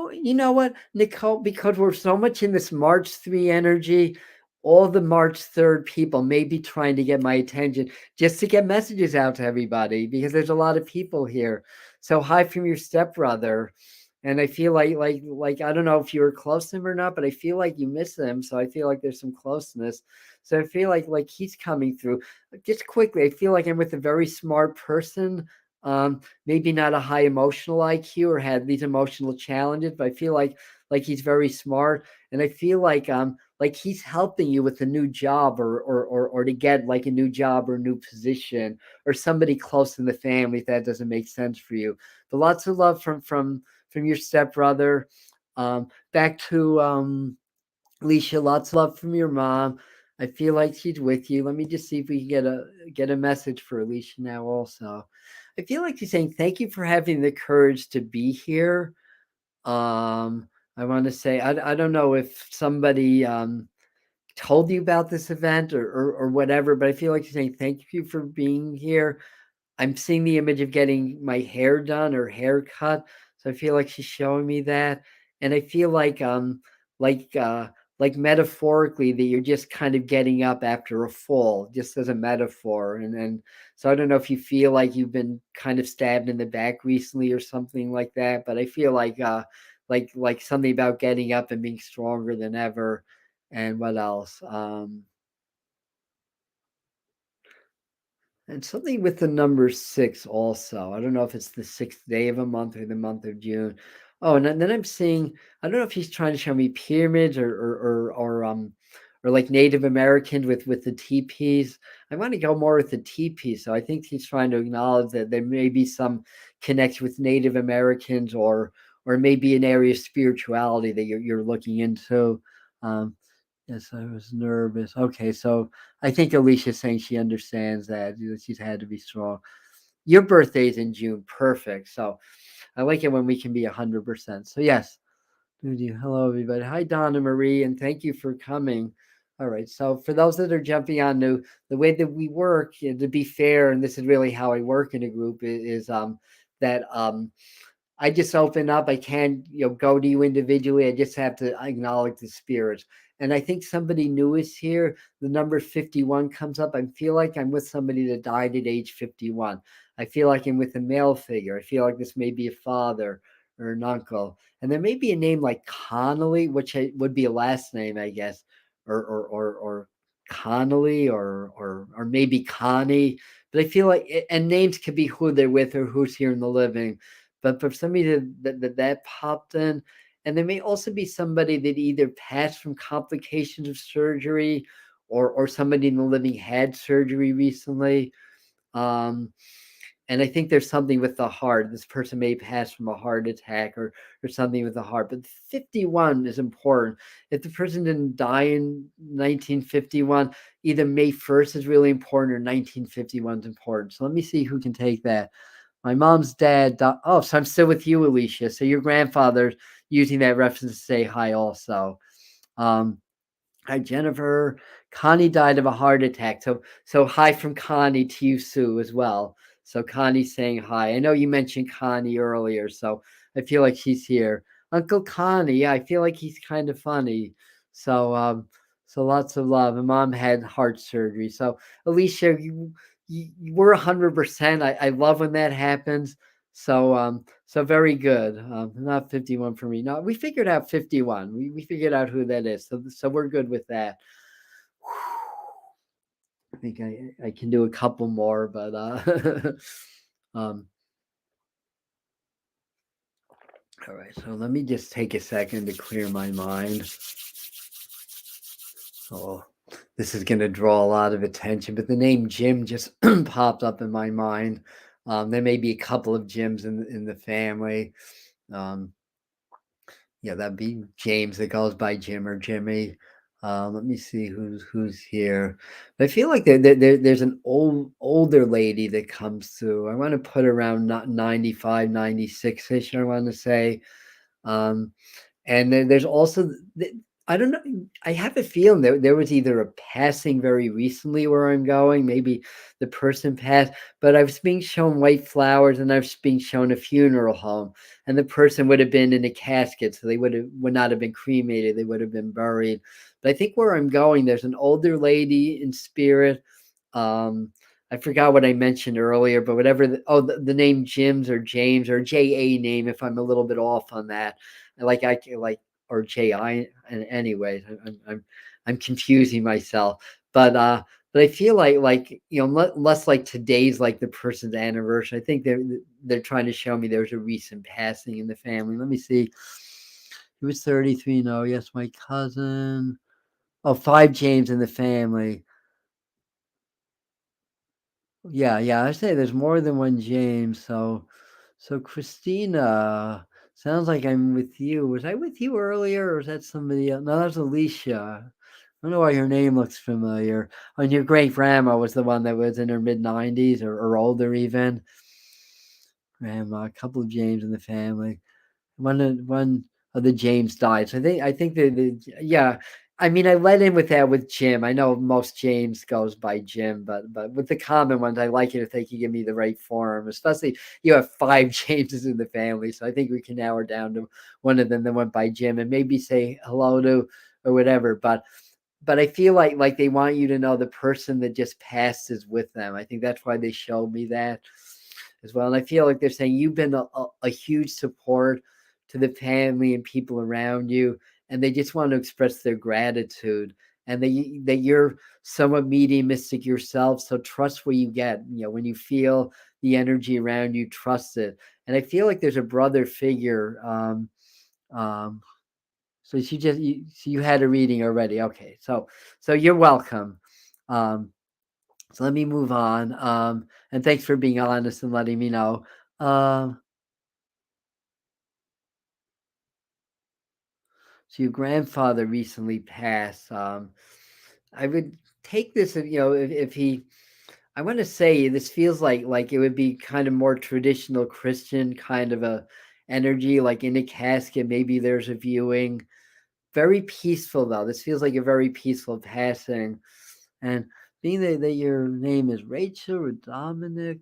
you know what, Nicole, because we're so much in this March 3 energy, all the March 3rd people may be trying to get my attention just to get messages out to everybody because there's a lot of people here. So hi from your stepbrother. And I feel like I don't know if you were close to him or not, but I feel like you miss him. So I feel like there's some closeness. So I feel like he's coming through. Just quickly, I feel like I'm with a very smart person. Maybe not a high emotional IQ or had these emotional challenges, but I feel like he's very smart, and I feel like he's helping you with a new job or to get like a new job or a new position or somebody close in the family if that doesn't make sense for you. But lots of love from your stepbrother. Back to Alicia, lots of love from your mom. I feel like she's with you. Let me just see if we can get a message for Alicia now also. I feel like she's saying thank you for having the courage to be here. I want to say I don't know if somebody told you about this event or whatever, but I feel like she's saying thank you for being here. I'm seeing the image of getting my hair done or hair cut. So I feel like she's showing me that. And I feel like like metaphorically that you're just kind of getting up after a fall, just as a metaphor. And so I don't know if you feel like you've been kind of stabbed in the back recently or something like that, but I feel like something about getting up and being stronger than ever. And what else? And something with the number 6 also. I don't know if it's the 6th day of a month or the month of June. Oh, and then I'm seeing, I don't know if he's trying to show me pyramids or like Native Americans with the teepees. I want to go more with the teepees. So I think he's trying to acknowledge that there may be some connection with Native Americans or maybe an area of spirituality that you're looking into. Um, Yes, I was nervous. Okay, so I think Alicia's saying she understands that she's had to be strong. Your birthday's in June. Perfect. So I like it when we can be 100%. So yes. Hello, everybody. Hi, Donna Marie, and thank you for coming. All right. So for those that are jumping on new, the way that we work, to be fair, and this is really how I work in a group, is that I just open up. I can't, go to you individually. I just have to acknowledge the spirits. And I think somebody new is here. The number 51 comes up. I feel like I'm with somebody that died at age 51. I feel like I'm with a male figure. I feel like this may be a father or an uncle. And there may be a name like Connolly, which would be a last name, I guess, or Connolly or maybe Connie. But I feel like, and names could be who they're with or who's here in the living. But for somebody that popped in, and there may also be somebody that either passed from complications of surgery or somebody in the living had surgery recently. Um, and I think there's something with the heart. This person may pass from a heart attack or something with the heart. But 51 is important. If the person didn't die in 1951, either May 1st is really important or 1951 is important. So let me see who can take that. My mom's dad. Oh, so I'm still with you, Alicia. So your grandfather's using that reference to say hi also. Hi, Jennifer. Connie died of a heart attack. So hi from Connie to you, Sue, as well. So Connie's saying hi. I know you mentioned Connie earlier, so I feel like she's here. Uncle Connie, yeah, I feel like he's kind of funny. So so lots of love. And mom had heart surgery. So Alicia, you we're 100%. I love when that happens. So so very good. Not 51 for me. No, we figured out 51. We figured out who that is. So we're good with that. I think I can do a couple more, but um all right. So let me just take a second to clear my mind. Oh, this is going to draw a lot of attention, but the name Jim just popped up in my mind. There may be a couple of Jims in the family. Um, yeah, that'd be James that goes by Jim or Jimmy. Let me see who's here. I feel like there's an older lady that comes through. I want to put around not 95, 96-ish, I want to say. Um, and then there's also I don't know. I have a feeling there was either a passing very recently where I'm going, maybe the person passed, but I was being shown white flowers and I was being shown a funeral home, and the person would have been in a casket, so they would not have been cremated, they would have been buried. But I think where I'm going, there's an older lady in spirit. Um, I forgot what I mentioned earlier, but whatever. The name Jim's or James or JA name, if I'm a little bit off on that, like or JI. Anyways, I'm confusing myself, but I feel like less like today's like the person's anniversary. I think they're trying to show me there's a recent passing in the family. Let me see. He was 33. No, yes, my cousin. Oh, five James in the family. Yeah, yeah. I say there's more than one James. So Christina, sounds like I'm with you. Was I with you earlier, or is that somebody else? No, that's Alicia. I don't know why her name looks familiar. And your great grandma was the one that was in her mid 90s or older even. Grandma, a couple of James in the family. One of the James died. So I think the yeah. I mean, I let in with that with Jim. I know most James goes by Jim, but with the common ones, I like it if they can give me the right form. Especially you have five Jameses in the family, so I think we can narrow down to one of them that went by Jim and maybe say hello to or whatever. But I feel like they want you to know the person that just passed is with them. I think that's why they showed me that as well. And I feel like they're saying you've been a huge support to the family and people around you, and they just want to express their gratitude. And that you're somewhat mediumistic yourself, so trust what you get. When you feel the energy around you, trust it. And I feel like there's a brother figure. Um, so so you had a reading already. Okay, so you're welcome. Um, so let me move on. And thanks for being honest and letting me know. Um, so your grandfather recently passed. I would take this, if he. I want to say this feels like it would be kind of more traditional Christian kind of a energy, like in a casket. Maybe there's a viewing. Very peaceful though. This feels like a very peaceful passing. And being that your name is Rachel or Dominic,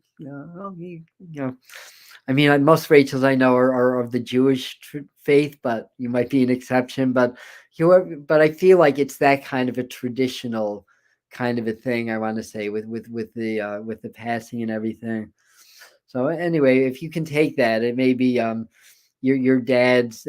I mean, most Rachels I know are of the Jewish faith, but you might be an exception. But I feel like it's that kind of a traditional kind of a thing. I want to say with the passing and everything. So anyway, if you can take that, it may be your dad's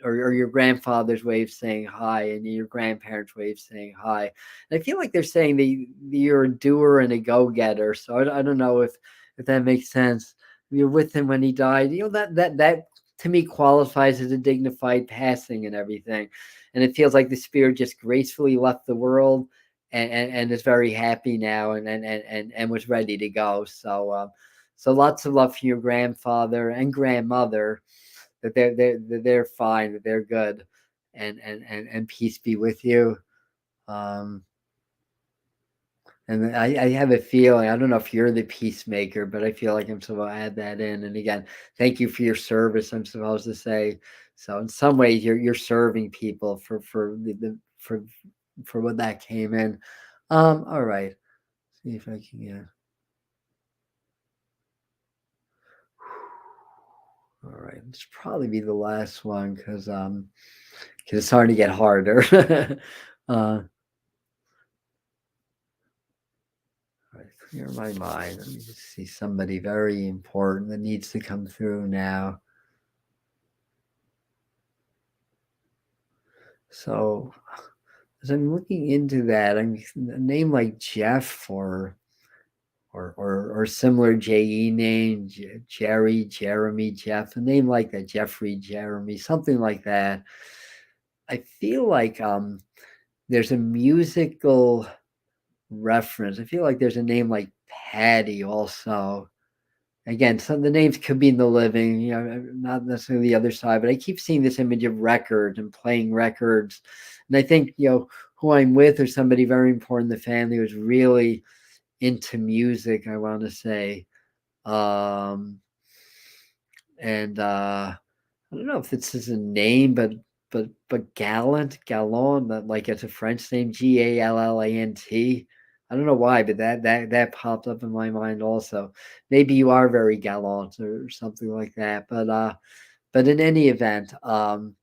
or your grandfather's way of saying hi and your grandparents' way of saying hi. And I feel like they're saying that you're a doer and a go-getter. So I don't know if that makes sense. You're with him when he died. That to me qualifies as a dignified passing and everything. And it feels like the spirit just gracefully left the world and is very happy now and was ready to go. So lots of love for your grandfather and grandmother, that they're fine, that they're good, and peace be with you. Um, and I have a feeling, I don't know if you're the peacemaker, but I feel like I'm supposed to add that in. And again, thank you for your service. I'm supposed to say, so in some ways you're serving people for what that came in. All right, see if I can get. All right, let's probably be the last one because it's starting to get harder. uh, all right, clear my mind. Let me just see somebody very important that needs to come through now. So as I'm looking into that, I'm a name like Jeff or similar JE name, Jerry, Jeremy, Jeff, a name like that, Jeffrey, Jeremy, something like that. I feel like there's a musical reference. I feel like there's a name like Patty also. Again, some of the names could be in the living, not necessarily the other side, but I keep seeing this image of records and playing records. And I think, who I'm with or somebody very important in the family was really into music, I want to say. Um, and I don't know if this is a name, but Gallant, like it's a French name, Gallant. I don't know why, but that popped up in my mind also. Maybe you are very gallant or something like that. But in any event, let me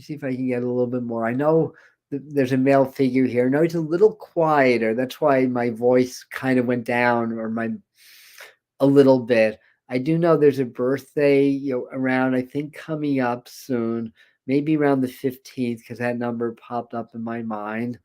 see if I can get a little bit more. I know there's a male figure here. No, he's a little quieter. That's why my voice kind of went down, or my a little bit. I do know there's a birthday, around, I think, coming up soon, maybe around the 15th, because that number popped up in my mind.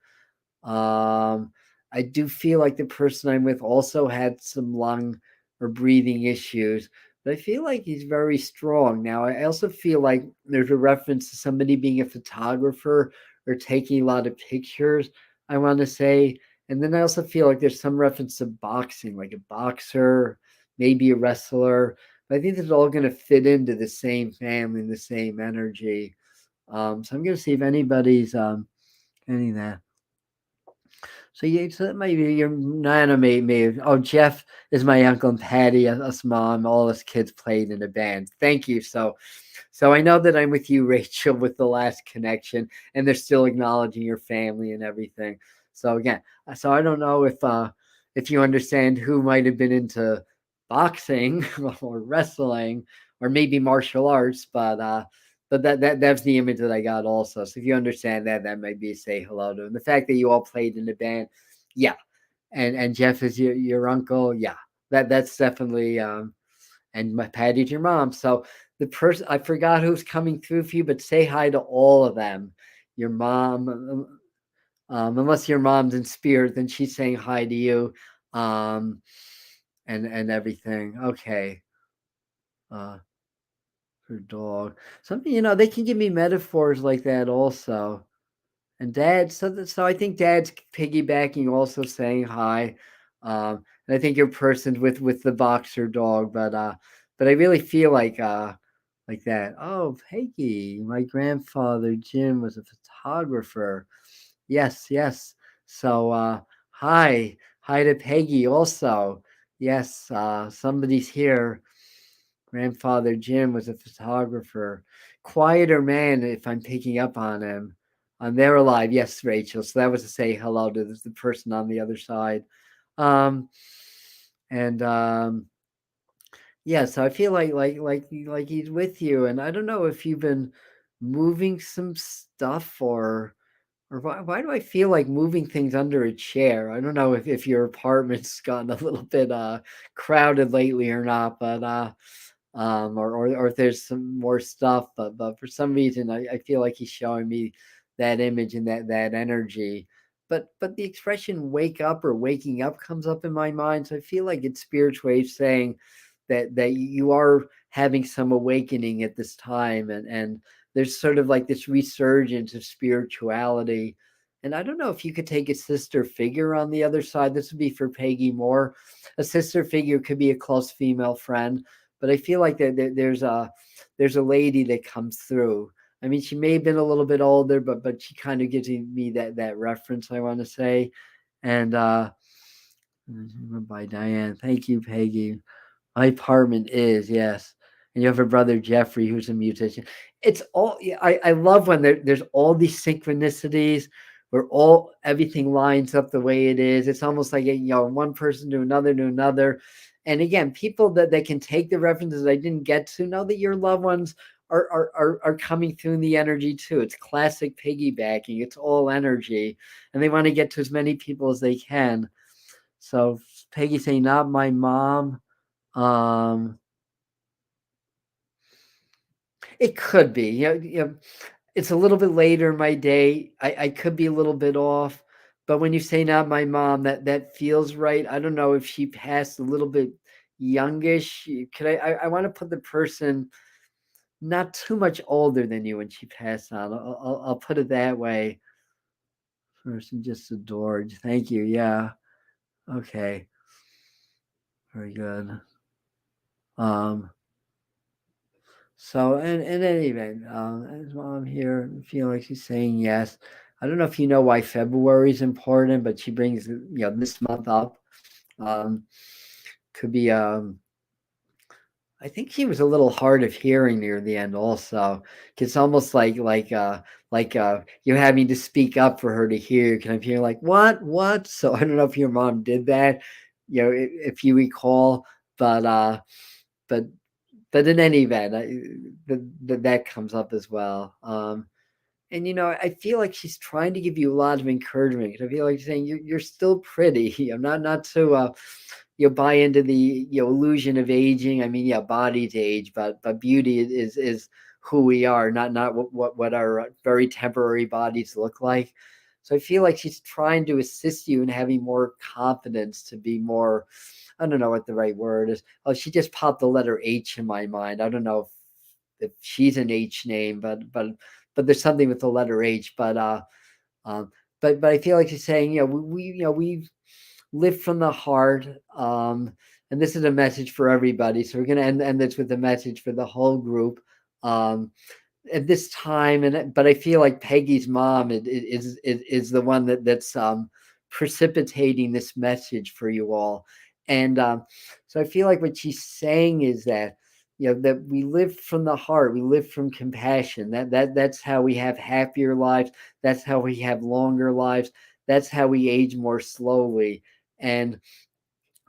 Um, I do feel like the person I'm with also had some lung or breathing issues, but I feel like he's very strong. Now, I also feel like there's a reference to somebody being a photographer or taking a lot of pictures, I want to say. And then I also feel like there's some reference to boxing, like a boxer, maybe a wrestler. But I think it's all going to fit into the same family and the same energy. So I'm going to see if anybody's any of that. So that maybe your Nana may. Oh, Jeff is my uncle, and Patty, us mom, all us kids played in a band. Thank you. So I know that I'm with you, Rachel, with the last connection, and they're still acknowledging your family and everything. So again, so I don't know if you understand who might have been into boxing or wrestling or maybe martial arts, but that's the image that I got also. So if you understand that, that might be say hello to. And the fact that you all played in the band, yeah. And Jeff is your uncle, yeah. That's definitely and my Patty's your mom. So the person, I forgot who's coming through for you, but say hi to all of them. Your mom, unless your mom's in spirit, then she's saying hi to you, um, and everything. Okay. Uh, her dog. Something, they can give me metaphors like that also. And dad, so I think dad's piggybacking, also saying hi. And I think your person's with the boxer dog, but I really feel like that. Oh, Peggy, my grandfather Jim was a photographer. Yes, yes. So hi to Peggy also. Yes, somebody's here. Grandfather Jim was a photographer. Quieter man, if I'm picking up on him. They're alive. Yes, Rachel. So that was to say hello to the person on the other side. Um, and yeah, so I feel like he's with you. And I don't know if you've been moving some stuff or why do I feel like moving things under a chair? I don't know if your apartment's gotten a little bit crowded lately or not, but or if there's some more stuff, but for some reason I feel like he's showing me that image and that energy. But the expression wake up or waking up comes up in my mind. So I feel like it's spiritual way of saying that you are having some awakening at this time, and there's sort of like this resurgence of spirituality. And I don't know if you could take a sister figure on the other side. This would be for Peggy more. A sister figure could be a close female friend, but I feel like there's a lady that comes through. I mean, she may have been a little bit older, but she kind of gives me that reference, I want to say. And by Diane, thank you, Peggy. My apartment is, yes. And you have a brother Jeffrey who's a musician. It's all, yeah, I love when there's all these synchronicities where everything lines up the way it is. It's almost like one person to another to another. And again, people that can take the references I didn't get to know that your loved ones are coming through in the energy too. It's classic piggybacking. It's all energy, and they want to get to as many people as they can. So Peggy saying, "Not my mom." Um, it could be. It's a little bit later in my day. I could be a little bit off, but when you say not my mom, that feels right. I don't know if she passed a little bit youngish. Could I want to put the person not too much older than you when she passed on. I'll put it that way. Person just adored. Thank you. Yeah. Okay. Very good. Um, so in any event, as mom here, I feel like she's saying yes. I don't know if you know why February is important, but she brings this month up. Um, could be I think she was a little hard of hearing near the end also. It's almost like you're having to speak up for her to hear. Kind of hear like what? So I don't know if your mom did that, if you recall, but but but in any event, that comes up as well. And I feel like she's trying to give you a lot of encouragement. I feel like saying you're still pretty. Not to buy into the illusion of aging. I mean, yeah, bodies age, but beauty is who we are, not what our very temporary bodies look like. So I feel like she's trying to assist you in having more confidence to be more. I don't know what the right word is. Oh, she just popped the letter H in my mind. I don't know if she's an H name, but there's something with the letter H. Um, but I feel like she's saying, we live from the heart. And this is a message for everybody. So we're gonna end this with a message for the whole group. Um, at this time, but I feel like Peggy's mom is the one that's precipitating this message for you all. And so I feel like what she's saying is that that we live from the heart, we live from compassion. That's how we have happier lives. That's how we have longer lives. That's how we age more slowly. And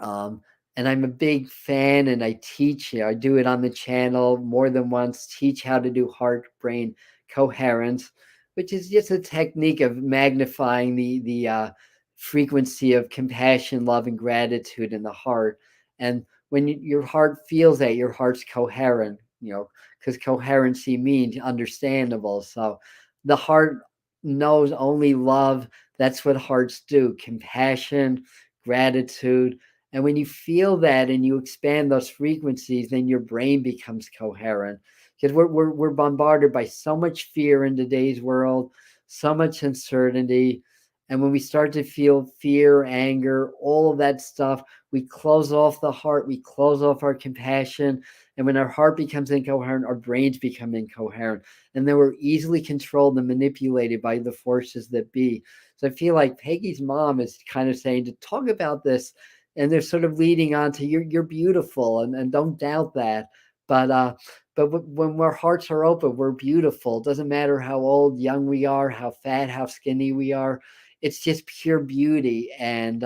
um, and I'm a big fan, and I teach. I do it on the channel more than once. Teach how to do heart brain coherence, which is just a technique of magnifying the frequency of compassion, love, and gratitude in the heart. And when your heart feels that, your heart's coherent. Because coherency means understandable. So the heart knows only love. That's what hearts do. Compassion, gratitude, and when you feel that and you expand those frequencies, then your brain becomes coherent. Because we're bombarded by so much fear in today's world, so much uncertainty. And when we start to feel fear, anger, all of that stuff, we close off the heart, we close off our compassion. And when our heart becomes incoherent, our brains become incoherent. And then we're easily controlled and manipulated by the forces that be. So I feel like Peggy's mom is kind of saying to talk about this, and they're sort of leading on to you're beautiful, and don't doubt that. But when our hearts are open, we're beautiful. It doesn't matter how old, young we are, how fat, how skinny we are. It's just pure beauty, and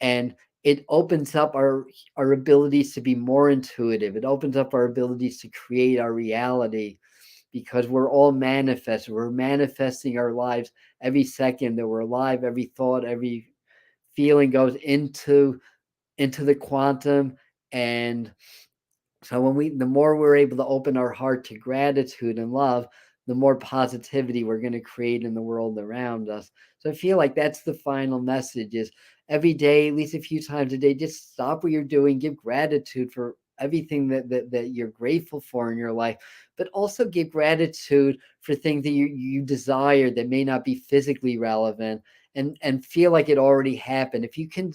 it opens up our abilities to be more intuitive. It opens up our abilities to create our reality, because we're all manifesting. We're manifesting our lives every second that we're alive. Every thought, every feeling goes into the quantum. And so the more we're able to open our heart to gratitude and love, the more positivity we're going to create in the world around us. So I feel like that's the final message: is every day, at least a few times a day, just stop what you're doing, give gratitude for everything that you're grateful for in your life, but also give gratitude for things that you desire that may not be physically relevant, and feel like it already happened. If you can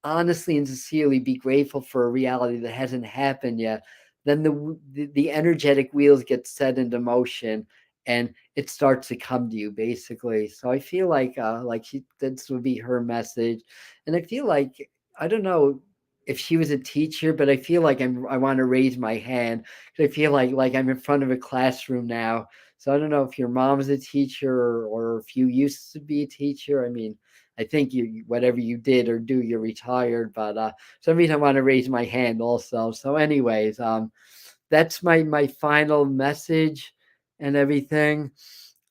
honestly and sincerely be grateful for a reality that hasn't happened yet, then the energetic wheels get set into motion, and it starts to come to you, basically. So I feel like this would be her message. And I feel like, I don't know if she was a teacher, but I feel like I want to raise my hand, because I feel like I'm in front of a classroom now. So I don't know if your mom's a teacher, or if you used to be a teacher. I mean, I think you, whatever you did or do, you're retired. But some reason I want to raise my hand also. So, anyways, that's my final message and everything.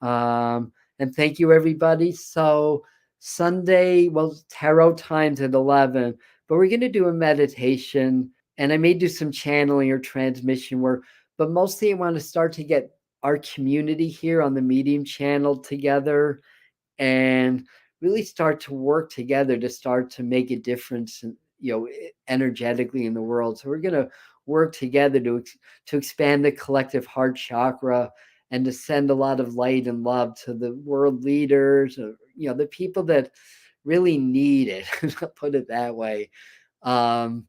And thank you, everybody. So Sunday, well, tarot times at 11, but we're going to do a meditation, and I may do some channeling or transmission work, but mostly I want to start to get our community here on the Medium channel together and really start to work together to start to make a difference, energetically in the world. So we're going to work together to expand the collective heart chakra and to send a lot of light and love to the world leaders, or, the people that really need it. I'll put it that way. Um,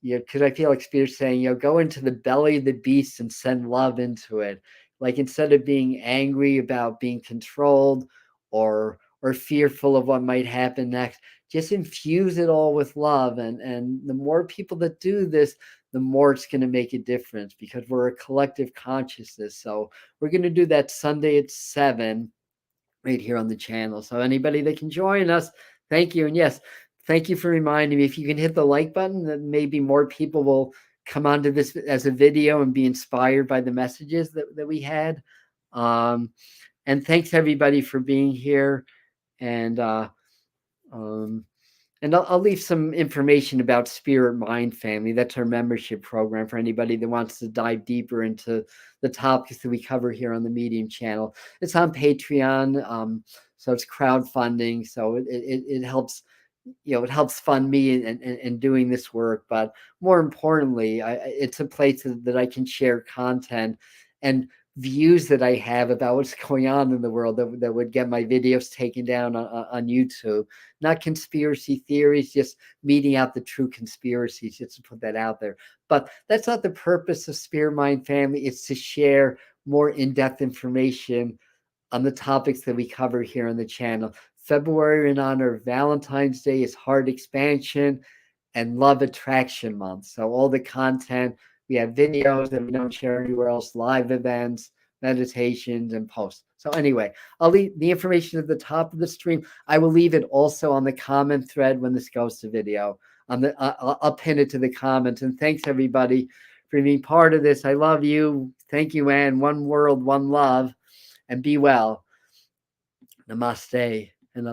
because I feel like Spears saying, go into the belly of the beast and send love into it. Like, instead of being angry about being controlled or fearful of what might happen next, just infuse it all with love. And the more people that do this, the more it's going to make a difference, because we're a collective consciousness. So we're going to do that Sunday at 7 right here on the channel. So anybody that can join us, thank you. And yes, thank you for reminding me. If you can hit the like button, then maybe more people will come onto this as a video and be inspired by the messages that we had. And thanks everybody for being here. And um, I'll leave some information about Spirit Mind Family. That's our membership program for anybody that wants to dive deeper into the topics that we cover here on the Medium channel. It's on Patreon, so it's crowdfunding. So it helps, it helps fund me and doing this work. But more importantly, it's a place that I can share content and views that I have about what's going on in the world that would get my videos taken down on YouTube. Not conspiracy theories, just meeting out the true conspiracies, just to put that out there. But that's not the purpose of Spirit Mind Family. It's to share more in-depth information on the topics that we cover here on the channel. February, in honor of Valentine's Day, is Heart Expansion and Love Attraction Month. So all the content, we have videos that we don't share anywhere else, live events, meditations, and posts. So anyway, I'll leave the information at the top of the stream. I will leave it also on the comment thread when this goes to video. I'll pin it to the comments. And thanks everybody for being part of this. I love you. Thank you, Anne. One world, one love, and be well. Namaste. And I love